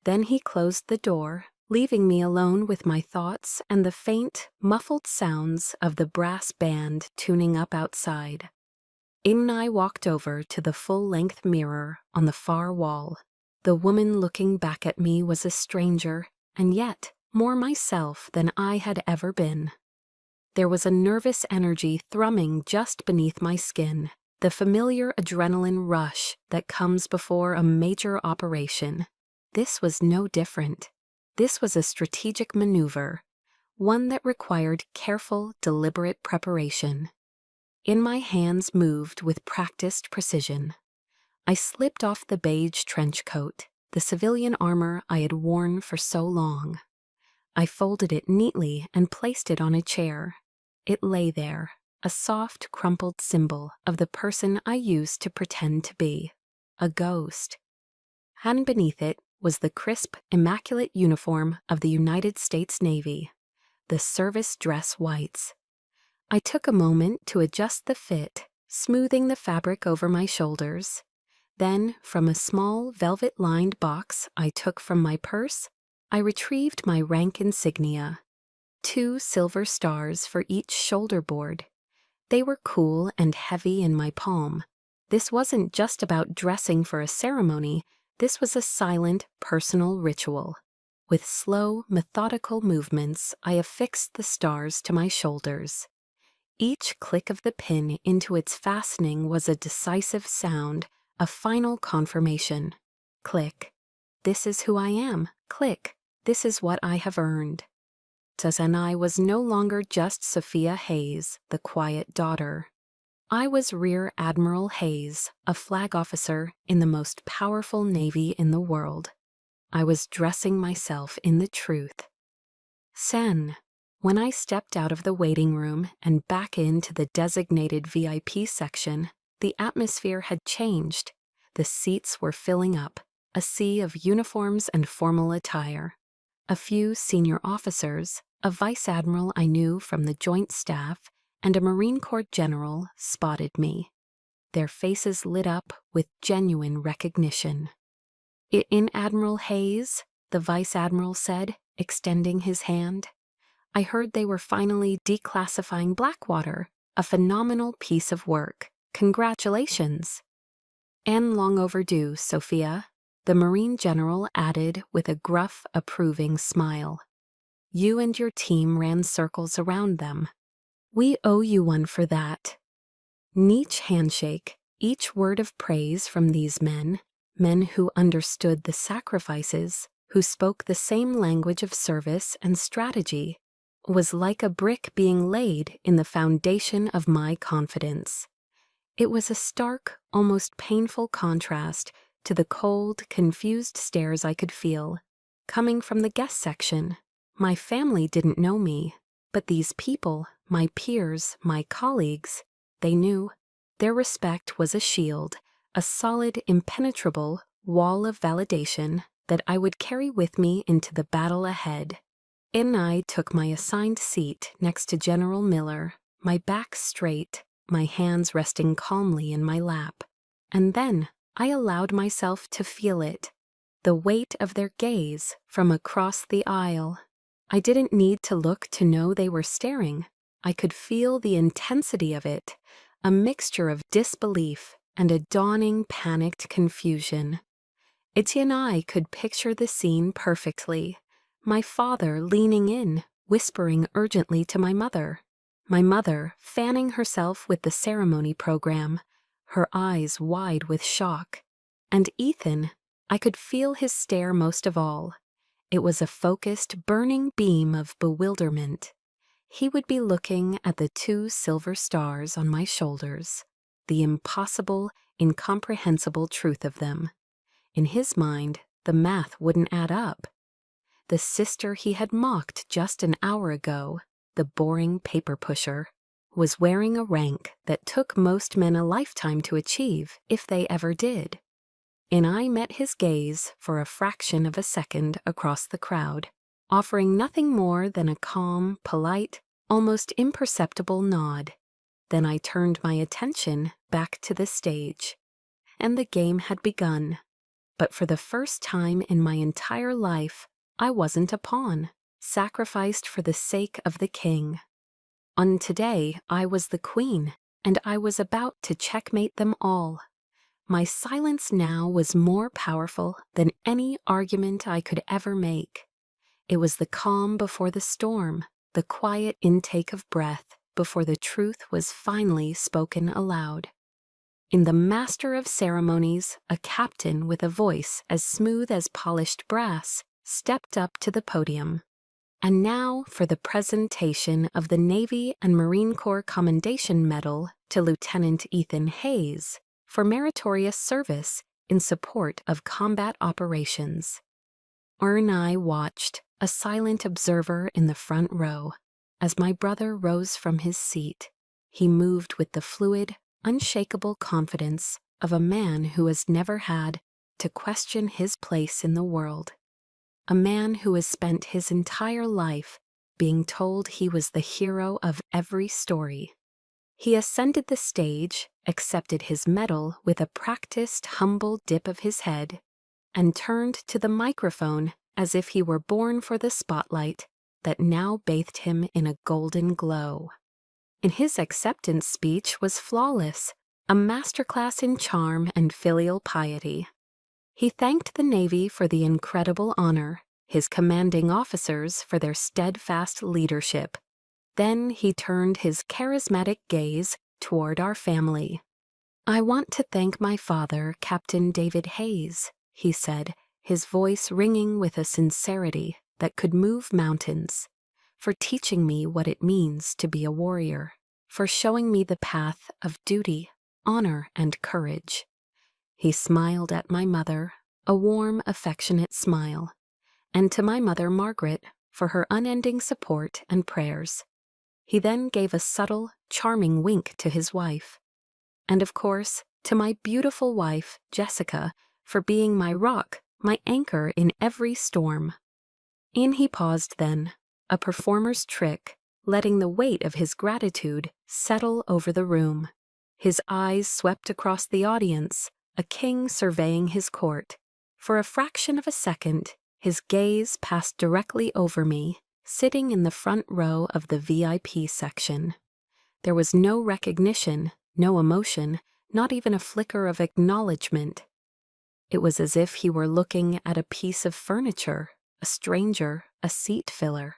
Then he closed the door, leaving me alone with my thoughts and the faint, muffled sounds of the brass band tuning up outside. I walked over to the full-length mirror on the far wall. The woman looking back at me was a stranger, and yet more myself than I had ever been. There was a nervous energy thrumming just beneath my skin, the familiar adrenaline rush that comes before a major operation. This was no different. This was a strategic maneuver, one that required careful, deliberate preparation. My hands moved with practiced precision. I slipped off the beige trench coat, the civilian armor I had worn for so long. I folded it neatly and placed it on a chair. It lay there, a soft, crumpled symbol of the person I used to pretend to be, a ghost. And beneath it was the crisp, immaculate uniform of the United States Navy, the service dress whites. I took a moment to adjust the fit, smoothing the fabric over my shoulders. Then, from a small velvet-lined box I took from my purse, I retrieved my rank insignia, 2 silver stars for each shoulder board. They were cool and heavy in my palm. This wasn't just about dressing for a ceremony. This was a silent, personal ritual. With slow, methodical movements, I affixed the stars to my shoulders. Each click of the pin into its fastening was a decisive sound, a final confirmation. Click. This is who I am. Click. This is what I have earned. And I was no longer just Sophia Hayes, the quiet daughter. I was Rear Admiral Hayes, a flag officer in the most powerful navy in the world. I was dressing myself in the truth. When I stepped out of the waiting room and back into the designated VIP section, the atmosphere had changed. The seats were filling up, a sea of uniforms and formal attire. A few senior officers, a vice admiral I knew from the Joint Staff, and a Marine Corps general spotted me. Their faces lit up with genuine recognition. "In Admiral Hayes," the vice admiral said, extending his hand. "I heard they were finally declassifying Blackwater, a phenomenal piece of work. Congratulations." "And long overdue, Sophia," the Marine general added with a gruff, approving smile. "You and your team ran circles around them. We owe you one for that." Each handshake, each word of praise from these men who understood the sacrifices, who spoke the same language of service and strategy, was like a brick being laid in the foundation of my confidence. It was a stark, almost painful contrast to the cold, confused stares I could feel, coming from the guest section. My family didn't know me. But these people, my peers, my colleagues, they knew. Their respect was a shield, a solid, impenetrable wall of validation that I would carry with me into the battle ahead. In I took my assigned seat next to General Miller, my back straight, my hands resting calmly in my lap. And then I allowed myself to feel it, the weight of their gaze from across the aisle. I didn't need to look to know they were staring. I could feel the intensity of it, a mixture of disbelief and a dawning panicked confusion. Etienne and I could picture the scene perfectly. My father leaning in, whispering urgently to my mother fanning herself with the ceremony program, her eyes wide with shock. And Ethan, I could feel his stare most of all. It was a focused, burning beam of bewilderment. He would be looking at the 2 silver stars on my shoulders, the impossible, incomprehensible truth of them. In his mind, the math wouldn't add up. The sister he had mocked just an hour ago, the boring paper pusher, was wearing a rank that took most men a lifetime to achieve, if they ever did. And I met his gaze for a fraction of a second across the crowd, offering nothing more than a calm, polite, almost imperceptible nod. Then I turned my attention back to the stage. And the game had begun. But for the first time in my entire life, I wasn't a pawn, sacrificed for the sake of the king. On today, I was the queen, and I was about to checkmate them all. My silence now was more powerful than any argument I could ever make. It was the calm before the storm, the quiet intake of breath before the truth was finally spoken aloud. In the master of ceremonies, a captain with a voice as smooth as polished brass stepped up to the podium. And now for the presentation of the Navy and Marine Corps Commendation Medal to Lieutenant Ethan Hayes for meritorious service in support of combat operations. And I watched, a silent observer in the front row, as my brother rose from his seat. He moved with the fluid, unshakable confidence of a man who has never had to question his place in the world. A man who has spent his entire life being told he was the hero of every story. He ascended the stage, accepted his medal with a practiced, humble dip of his head, and turned to the microphone as if he were born for the spotlight that now bathed him in a golden glow. And his acceptance speech was flawless, a masterclass in charm and filial piety. He thanked the Navy for the incredible honor, his commanding officers for their steadfast leadership. Then he turned his charismatic gaze toward our family. "I want to thank my father, Captain David Hayes," he said, his voice ringing with a sincerity that could move mountains, "for teaching me what it means to be a warrior, for showing me the path of duty, honor, and courage." He smiled at my mother, a warm, affectionate smile, and to my mother Margaret for her unending support and prayers. He then gave a subtle, charming wink to his wife. And of course, to my beautiful wife, Jessica, for being my rock, my anchor in every storm. And he paused then, a performer's trick, letting the weight of his gratitude settle over the room. His eyes swept across the audience, a king surveying his court. For a fraction of a second, his gaze passed directly over me, sitting in the front row of the VIP section. There was no recognition, no emotion, not even a flicker of acknowledgement. It was as if he were looking at a piece of furniture, a stranger, a seat filler.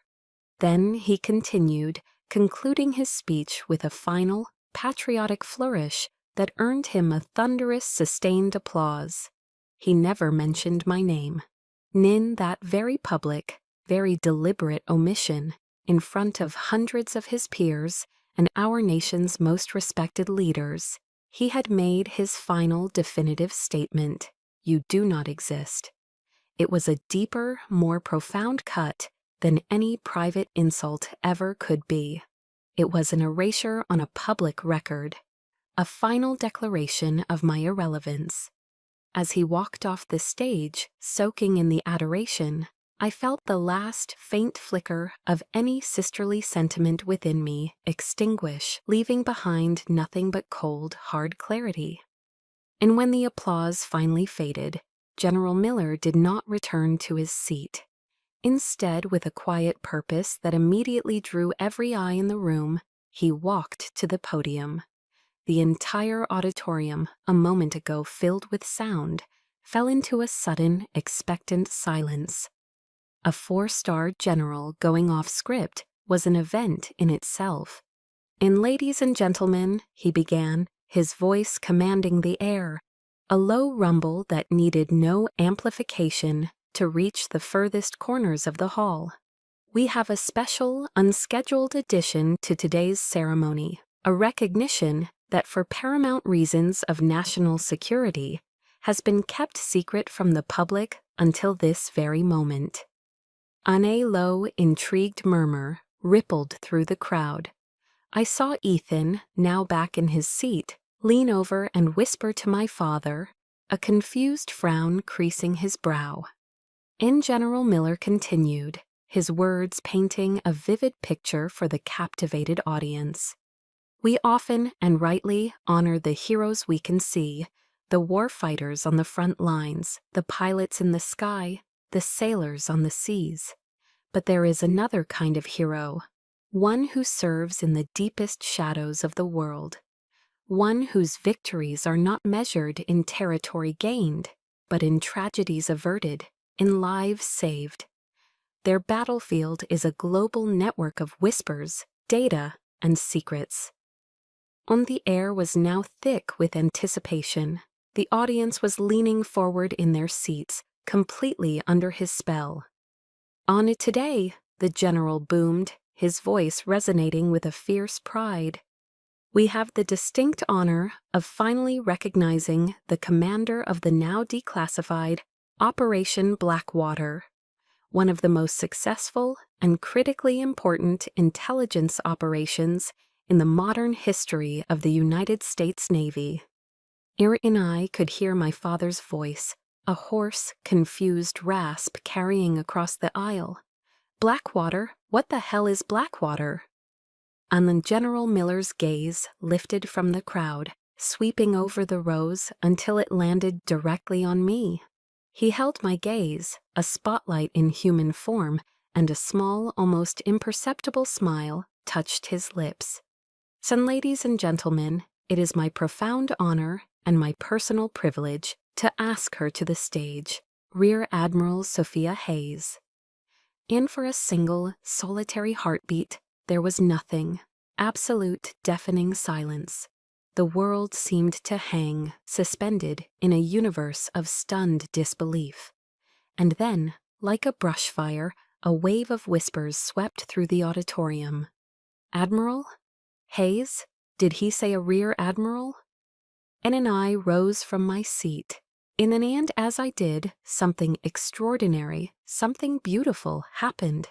Then he continued, concluding his speech with a final, patriotic flourish that earned him a thunderous, sustained applause. He never mentioned my name. In that very public, very deliberate omission, in front of hundreds of his peers and our nation's most respected leaders, he had made his final definitive statement: "You do not exist." It was a deeper, more profound cut than any private insult ever could be. It was an erasure on a public record, a final declaration of my irrelevance. As he walked off the stage, soaking in the adoration, I felt the last faint flicker of any sisterly sentiment within me extinguish, leaving behind nothing but cold, hard clarity. And when the applause finally faded, General Miller did not return to his seat. Instead, with a quiet purpose that immediately drew every eye in the room, he walked to the podium. The entire auditorium, a moment ago filled with sound, fell into a sudden, expectant silence. A 4-star general going off script was an event in itself. "And ladies and gentlemen," he began, his voice commanding the air, a low rumble that needed no amplification to reach the furthest corners of the hall. "We have a special, unscheduled addition to today's ceremony, a recognition that for paramount reasons of national security has been kept secret from the public until this very moment." A low, intrigued murmur rippled through the crowd. I saw Ethan, now back in his seat, lean over and whisper to my father, a confused frown creasing his brow. And General Miller continued, his words painting a vivid picture for the captivated audience. "We often, and rightly, honor the heroes we can see, the war fighters on the front lines, the pilots in the sky, the sailors on the seas. But there is another kind of hero, one who serves in the deepest shadows of the world, one whose victories are not measured in territory gained, but in tragedies averted, in lives saved. Their battlefield is a global network of whispers, data, and secrets." On the air was now thick with anticipation. The audience was leaning forward in their seats, completely under his spell. "On it today," the general boomed, his voice resonating with a fierce pride. "We have the distinct honor of finally recognizing the commander of the now declassified Operation Blackwater, one of the most successful and critically important intelligence operations in the modern history of the United States Navy." Eric and I could hear my father's voice, a hoarse, confused rasp carrying across the aisle. "Blackwater? What the hell is Blackwater?" And then General Miller's gaze lifted from the crowd, sweeping over the rows until it landed directly on me. He held my gaze, a spotlight in human form, and a small, almost imperceptible smile touched his lips. "So, ladies and gentlemen, it is my profound honor and my personal privilege to ask her to the stage, Rear Admiral Sophia Hayes." And for a single, solitary heartbeat, there was nothing, absolute, deafening silence. The world seemed to hang, suspended in a universe of stunned disbelief. And then, like a brush fire, a wave of whispers swept through the auditorium. "Admiral? Hayes? Did he say a rear admiral?" And I rose from my seat. And as I did, something extraordinary, something beautiful happened.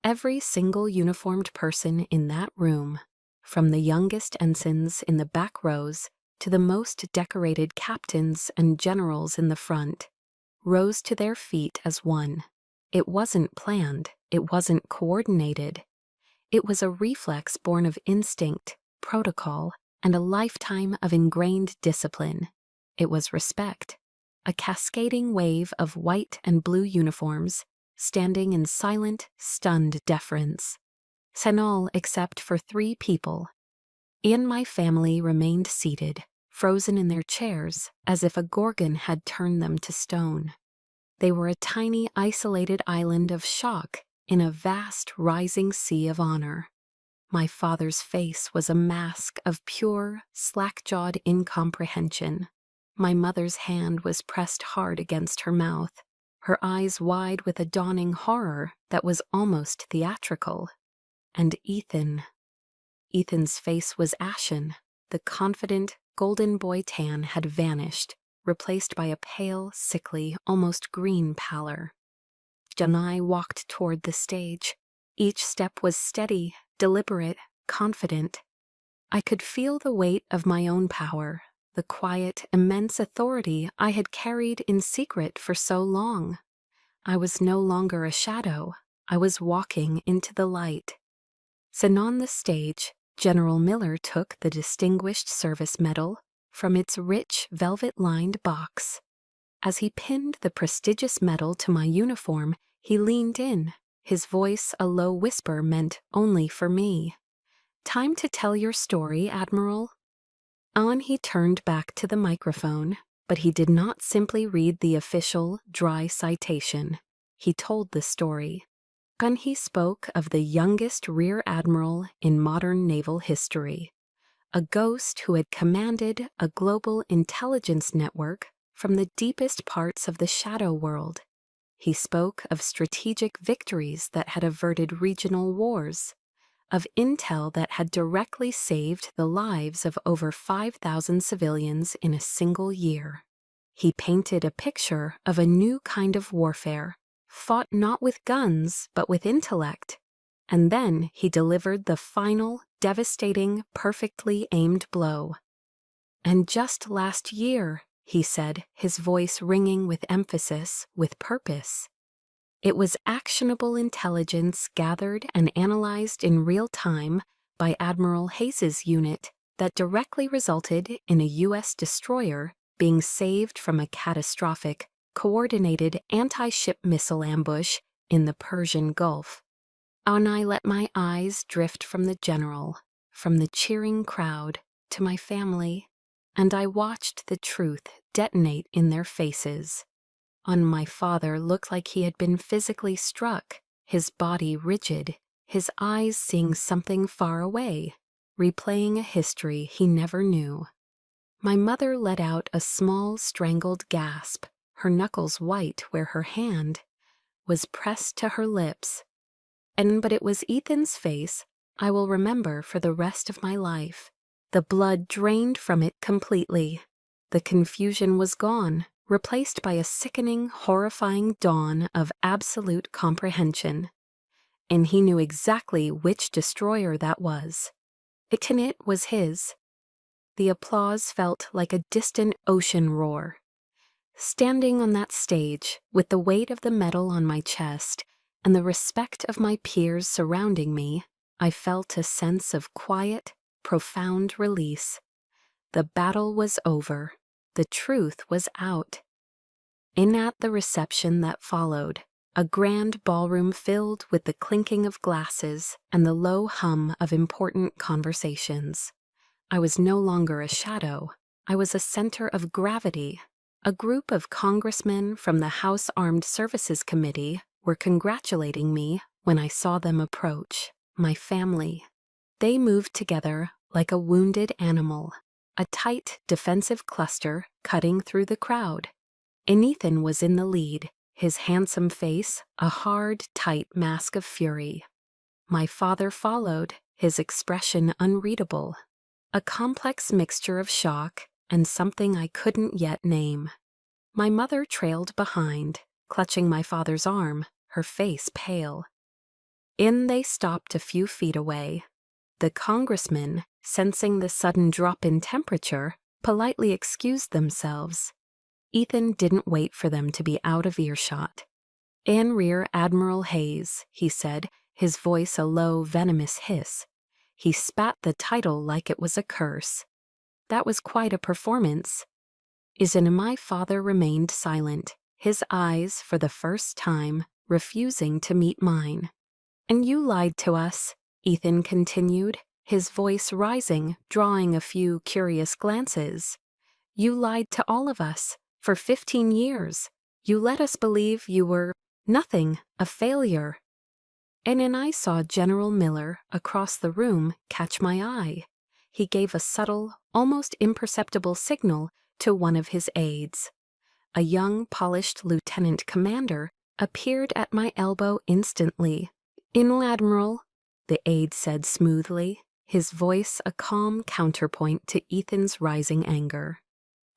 Every single uniformed person in that room, from the youngest ensigns in the back rows to the most decorated captains and generals in the front, rose to their feet as one. It wasn't planned, it wasn't coordinated. It was a reflex born of instinct, protocol, and a lifetime of ingrained discipline. It was respect, a cascading wave of white and blue uniforms, standing in silent, stunned deference. All except for 3 people. And my family remained seated, frozen in their chairs, as if a gorgon had turned them to stone. They were a tiny, isolated island of shock in a vast, rising sea of honor. My father's face was a mask of pure, slack-jawed incomprehension. My mother's hand was pressed hard against her mouth, her eyes wide with a dawning horror that was almost theatrical. And Ethan's face was ashen. The confident, golden boy tan had vanished, replaced by a pale, sickly, almost green pallor. and I walked toward the stage. Each step was steady, deliberate, confident. I could feel the weight of my own power, the quiet, immense authority I had carried in secret for so long. I was no longer a shadow. I was walking into the light. And on the stage, General Miller took the Distinguished Service Medal from its rich, velvet-lined box. As he pinned the prestigious medal to my uniform, he leaned in, his voice a low whisper meant only for me. "Time to tell your story, Admiral." On he turned back to the microphone, but he did not simply read the official, dry citation. He told the story. And he spoke of the youngest rear admiral in modern naval history, a ghost who had commanded a global intelligence network from the deepest parts of the shadow world. He spoke of strategic victories that had averted regional wars, of intel that had directly saved the lives of over 5,000 civilians in a single year. He painted a picture of a new kind of warfare, fought not with guns but with intellect. And then he delivered the final, devastating, perfectly aimed blow. "And just last year," he said, his voice ringing with emphasis, with purpose. "It was actionable intelligence gathered and analyzed in real time by Admiral Hayes's unit that directly resulted in a U.S. destroyer being saved from a catastrophic, coordinated anti-ship missile ambush in the Persian Gulf." And I let my eyes drift from the general, from the cheering crowd, to my family, and I watched the truth detonate in their faces. My father looked like he had been physically struck, his body rigid, his eyes seeing something far away, replaying a history he never knew. My mother let out a small, strangled gasp, her knuckles white where her hand was pressed to her lips. But it was Ethan's face I will remember for the rest of my life. The blood drained from it completely. The confusion was gone, replaced by a sickening, horrifying dawn of absolute comprehension. And he knew exactly which destroyer that was. It was his. The applause felt like a distant ocean roar. Standing on that stage, with the weight of the medal on my chest and the respect of my peers surrounding me, I felt a sense of quiet, profound release. The battle was over. The truth was out. At the reception that followed, a grand ballroom filled with the clinking of glasses and the low hum of important conversations. I was no longer a shadow. I was a center of gravity. A group of congressmen from the House Armed Services Committee were congratulating me when I saw them approach, my family. They moved together like a wounded animal, a tight, defensive cluster cutting through the crowd. Ethan was in the lead, his handsome face a hard, tight mask of fury. My father followed, his expression unreadable, a complex mixture of shock and something I couldn't yet name. My mother trailed behind, clutching my father's arm, her face pale. They stopped a few feet away. The congressmen, sensing the sudden drop in temperature, politely excused themselves. Ethan didn't wait for them to be out of earshot. "Rear Admiral Hayes," he said, his voice a low, venomous hiss. He spat the title like it was a curse. That was quite a performance. My father remained silent, his eyes, for the first time, refusing to meet mine. "And you lied to us," Ethan continued, his voice rising, drawing a few curious glances. "You lied to all of us, for 15 years. You let us believe you were nothing, a failure." Then I saw General Miller, across the room, catch my eye. He gave a subtle, almost imperceptible signal to one of his aides. A young, polished lieutenant commander appeared at my elbow instantly. "Admiral," the aide said smoothly, his voice a calm counterpoint to Ethan's rising anger.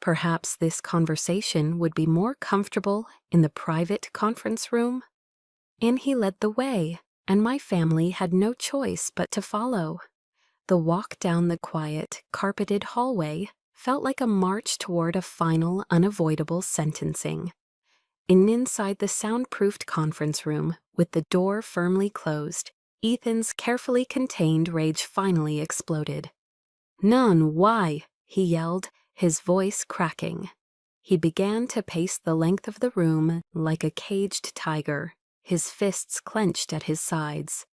Perhaps this conversation would be more comfortable in the private conference room? And he led the way, and my family had no choice but to follow. The walk down the quiet, carpeted hallway felt like a march toward a final, unavoidable sentencing. And inside the soundproofed conference room, with the door firmly closed, Ethan's carefully contained rage finally exploded. "None, why?" he yelled, his voice cracking. He began to pace the length of the room like a caged tiger, his fists clenched at his sides.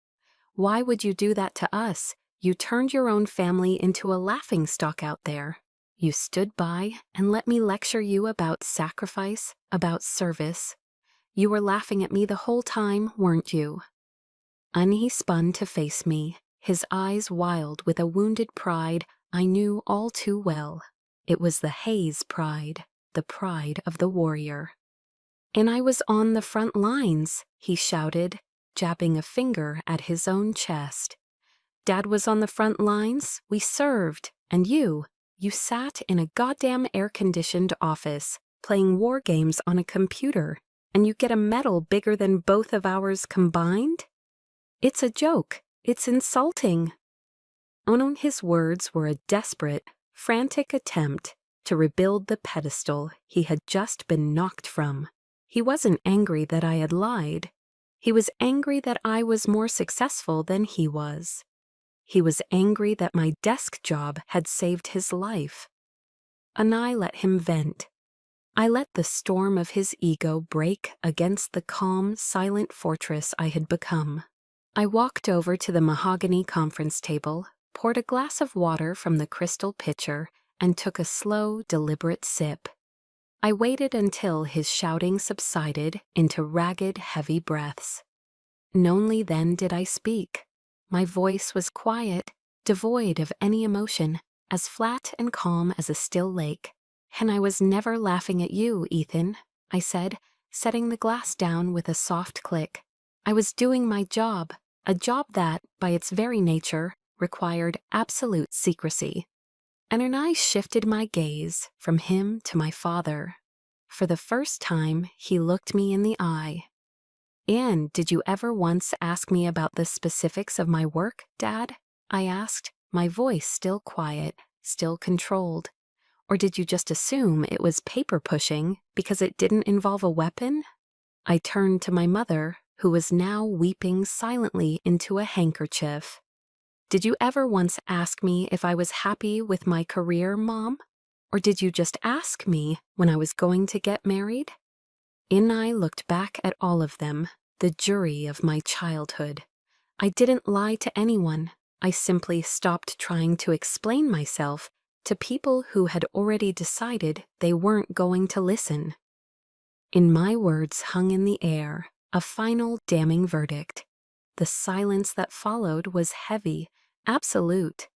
"Why would you do that to us? You turned your own family into a laughingstock out there. You stood by and let me lecture you about sacrifice, about service. You were laughing at me the whole time, weren't you?" And he spun to face me, his eyes wild with a wounded pride I knew all too well. It was the Hayes pride, the pride of the warrior. "And I was on the front lines," he shouted, jabbing a finger at his own chest. "Dad was on the front lines, we served, and you sat in a goddamn air-conditioned office, playing war games on a computer, and you get a medal bigger than both of ours combined? It's a joke. It's insulting." His words were a desperate, frantic attempt to rebuild the pedestal he had just been knocked from. He wasn't angry that I had lied. He was angry that I was more successful than he was. He was angry that my desk job had saved his life. And I let him vent. I let the storm of his ego break against the calm, silent fortress I had become. I walked over to the mahogany conference table, poured a glass of water from the crystal pitcher, and took a slow, deliberate sip. I waited until his shouting subsided into ragged, heavy breaths. And only then did I speak. My voice was quiet, devoid of any emotion, as flat and calm as a still lake. "And I was never laughing at you, Ethan," I said, setting the glass down with a soft click. "I was doing my job, a job that, by its very nature, required absolute secrecy." And I shifted my gaze from him to my father. For the first time, he looked me in the eye. "And did you ever once ask me about the specifics of my work, Dad?" I asked, my voice still quiet, still controlled. "Or did you just assume it was paper pushing because it didn't involve a weapon?" I turned to my mother, who was now weeping silently into a handkerchief. "Did you ever once ask me if I was happy with my career, Mom? Or did you just ask me when I was going to get married?" And I looked back at all of them, the jury of my childhood. I didn't lie to anyone. I simply stopped trying to explain myself to people who had already decided they weren't going to listen. In my words hung in the air, a final damning verdict. The silence that followed was heavy, absolute.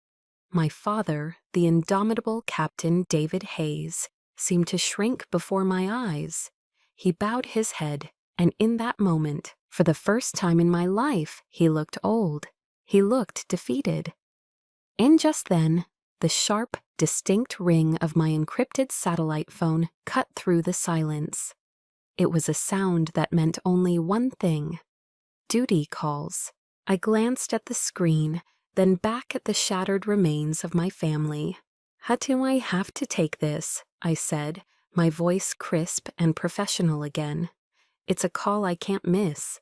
My father, the indomitable Captain David Hayes, seemed to shrink before my eyes. He bowed his head, and in that moment, for the first time in my life, he looked old. He looked defeated. And just then, the sharp, distinct ring of my encrypted satellite phone cut through the silence. It was a sound that meant only one thing: duty calls. I glanced at the screen, then back at the shattered remains of my family. "How do I have to take this?" I said, my voice crisp and professional again. "It's a call I can't miss."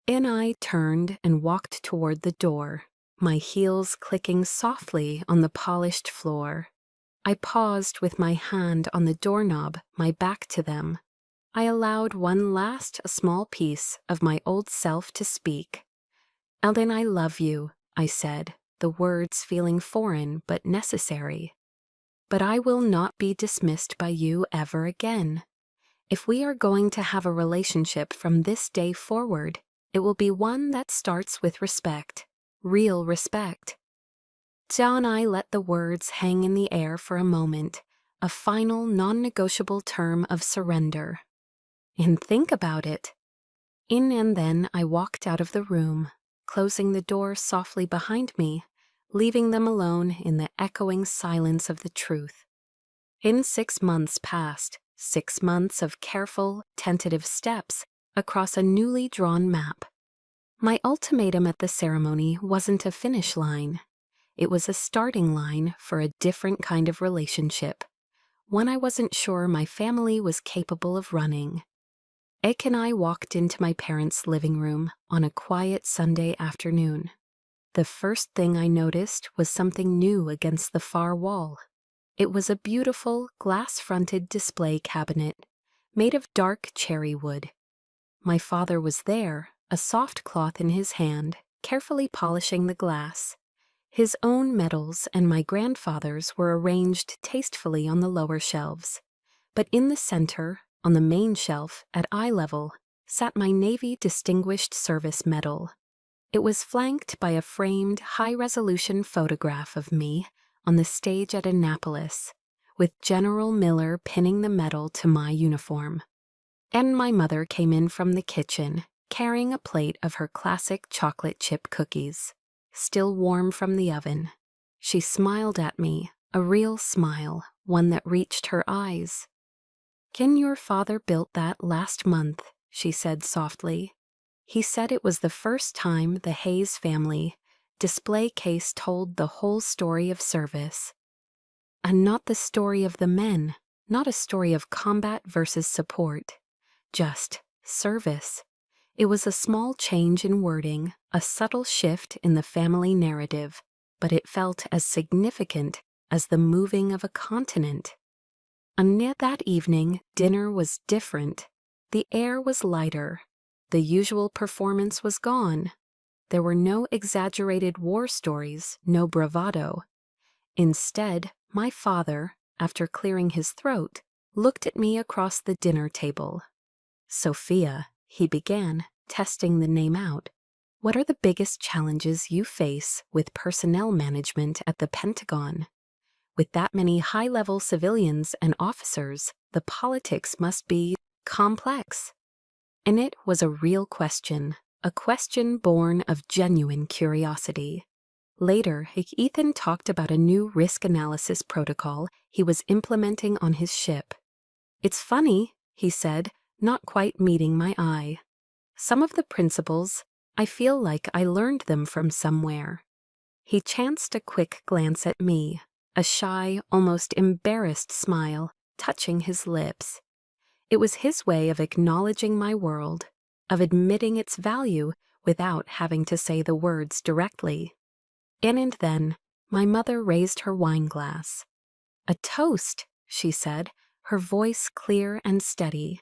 And I turned and walked toward the door, my heels clicking softly on the polished floor. I paused with my hand on the doorknob, my back to them. I allowed one last small piece of my old self to speak. "Eldon, I love you," I said, the words feeling foreign but necessary. "But I will not be dismissed by you ever again. If we are going to have a relationship from this day forward, it will be one that starts with respect, real respect." John and I let the words hang in the air for a moment, a final non-negotiable term of surrender. And think about it. And then I walked out of the room, closing the door softly behind me, leaving them alone in the echoing silence of the truth. 6 months passed, 6 months of careful, tentative steps across a newly drawn map. My ultimatum at the ceremony wasn't a finish line. It was a starting line for a different kind of relationship, one I wasn't sure my family was capable of running. Ek and I walked into my parents' living room on a quiet Sunday afternoon. The first thing I noticed was something new against the far wall. It was a beautiful, glass-fronted display cabinet made of dark cherry wood. My father was there, a soft cloth in his hand, carefully polishing the glass. His own medals and my grandfather's were arranged tastefully on the lower shelves. But in the center, on the main shelf, at eye level, sat my Navy Distinguished Service Medal. It was flanked by a framed, high-resolution photograph of me on the stage at Annapolis, with General Miller pinning the medal to my uniform. And my mother came in from the kitchen, carrying a plate of her classic chocolate chip cookies, still warm from the oven. She smiled at me, a real smile, one that reached her eyes. "Ken, your father built that last month," she said softly. "He said it was the first time the Hayes family display case told the whole story of service. And not the story of the men, not a story of combat versus support. Just service." It was a small change in wording, a subtle shift in the family narrative, but it felt as significant as the moving of a continent. And yet that evening, dinner was different. The air was lighter. The usual performance was gone. There were no exaggerated war stories, no bravado. Instead, my father, after clearing his throat, looked at me across the dinner table. "Sophia," he began, testing the name out, "what are the biggest challenges you face with personnel management at the Pentagon? With that many high-level civilians and officers, the politics must be complex." And it was a real question, a question born of genuine curiosity. Later, Ethan talked about a new risk analysis protocol he was implementing on his ship. "It's funny," he said, not quite meeting my eye. "Some of the principles, I feel like I learned them from somewhere." He chanced a quick glance at me, a shy, almost embarrassed smile touching his lips. It was his way of acknowledging my world, of admitting its value without having to say the words directly. And then, my mother raised her wine glass. "A toast," she said, her voice clear and steady.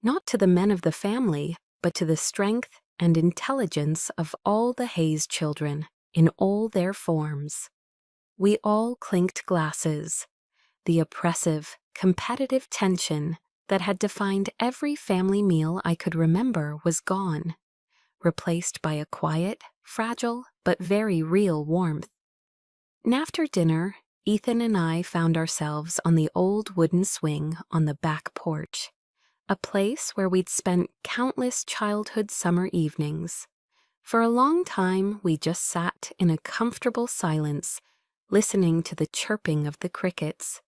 "Not to the men of the family, but to the strength and intelligence of all the Hayes children, in all their forms." We all clinked glasses. The oppressive, competitive tension that had defined every family meal I could remember was gone, replaced by a quiet, fragile, but very real warmth. And after dinner, Ethan and I found ourselves on the old wooden swing on the back porch, a place where we'd spent countless childhood summer evenings. For a long time, we just sat in a comfortable silence, listening to the chirping of the crickets.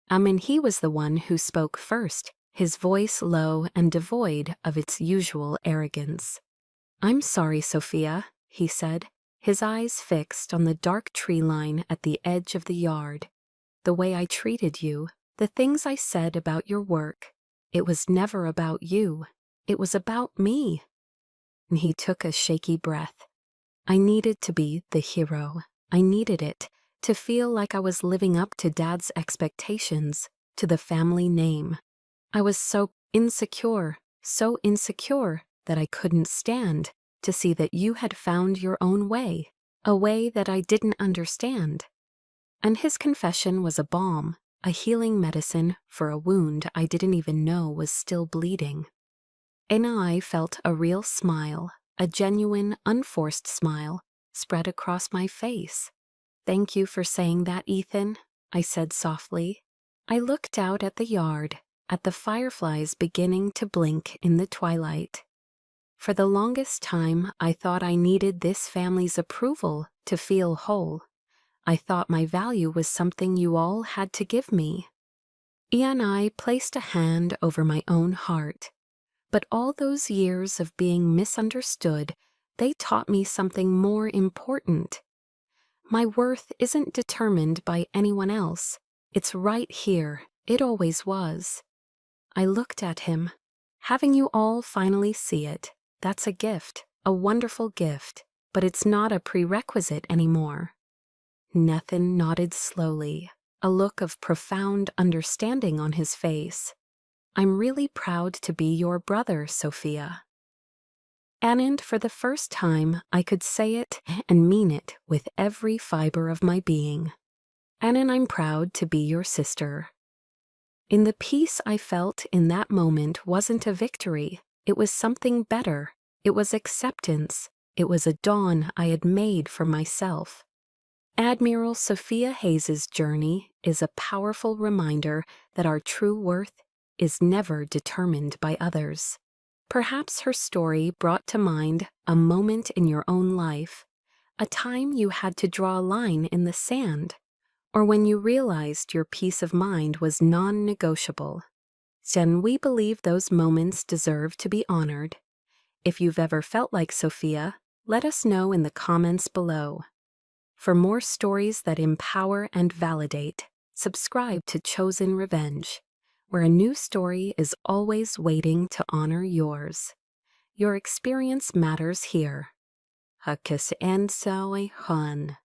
And he was the one who spoke first, his voice low and devoid of its usual arrogance. "I'm sorry, Sophia," he said, his eyes fixed on the dark tree line at the edge of the yard. "The way I treated you, the things I said about your work, it was never about you. It was about me." And he took a shaky breath. I needed to be the hero. I needed it, to feel like I was living up to Dad's expectations, to the family name. I was so insecure that I couldn't stand to see that you had found your own way, a way that I didn't understand. And his confession was a balm, a healing medicine for a wound I didn't even know was still bleeding. And I felt a real smile, a genuine, unforced smile, spread across my face. "Thank you for saying that, Ethan," I said softly. I looked out at the yard, at the fireflies beginning to blink in the twilight. For the longest time, I thought I needed this family's approval to feel whole. I thought my value was something you all had to give me. And I placed a hand over my own heart. But all those years of being misunderstood, they taught me something more important. My worth isn't determined by anyone else. It's right here. It always was. I looked at him. Having you all finally see it, that's a gift, a wonderful gift, but it's not a prerequisite anymore. Nathan nodded slowly, a look of profound understanding on his face. I'm really proud to be your brother, Sophia. And for the first time, I could say it and mean it with every fiber of my being. And I'm proud to be your sister. In the peace I felt in that moment wasn't a victory. It was something better. It was acceptance. It was a dawn I had made for myself. Admiral Sophia Hayes's journey is a powerful reminder that our true worth is never determined by others. Perhaps her story brought to mind a moment in your own life, a time you had to draw a line in the sand, or when you realized your peace of mind was non-negotiable. Then we believe those moments deserve to be honored. If you've ever felt like Sophia, let us know in the comments below. For more stories that empower and validate, subscribe to Chosen Revenge, where a new story is always waiting to honor yours. Your experience matters here. Hakis Ansoi Han.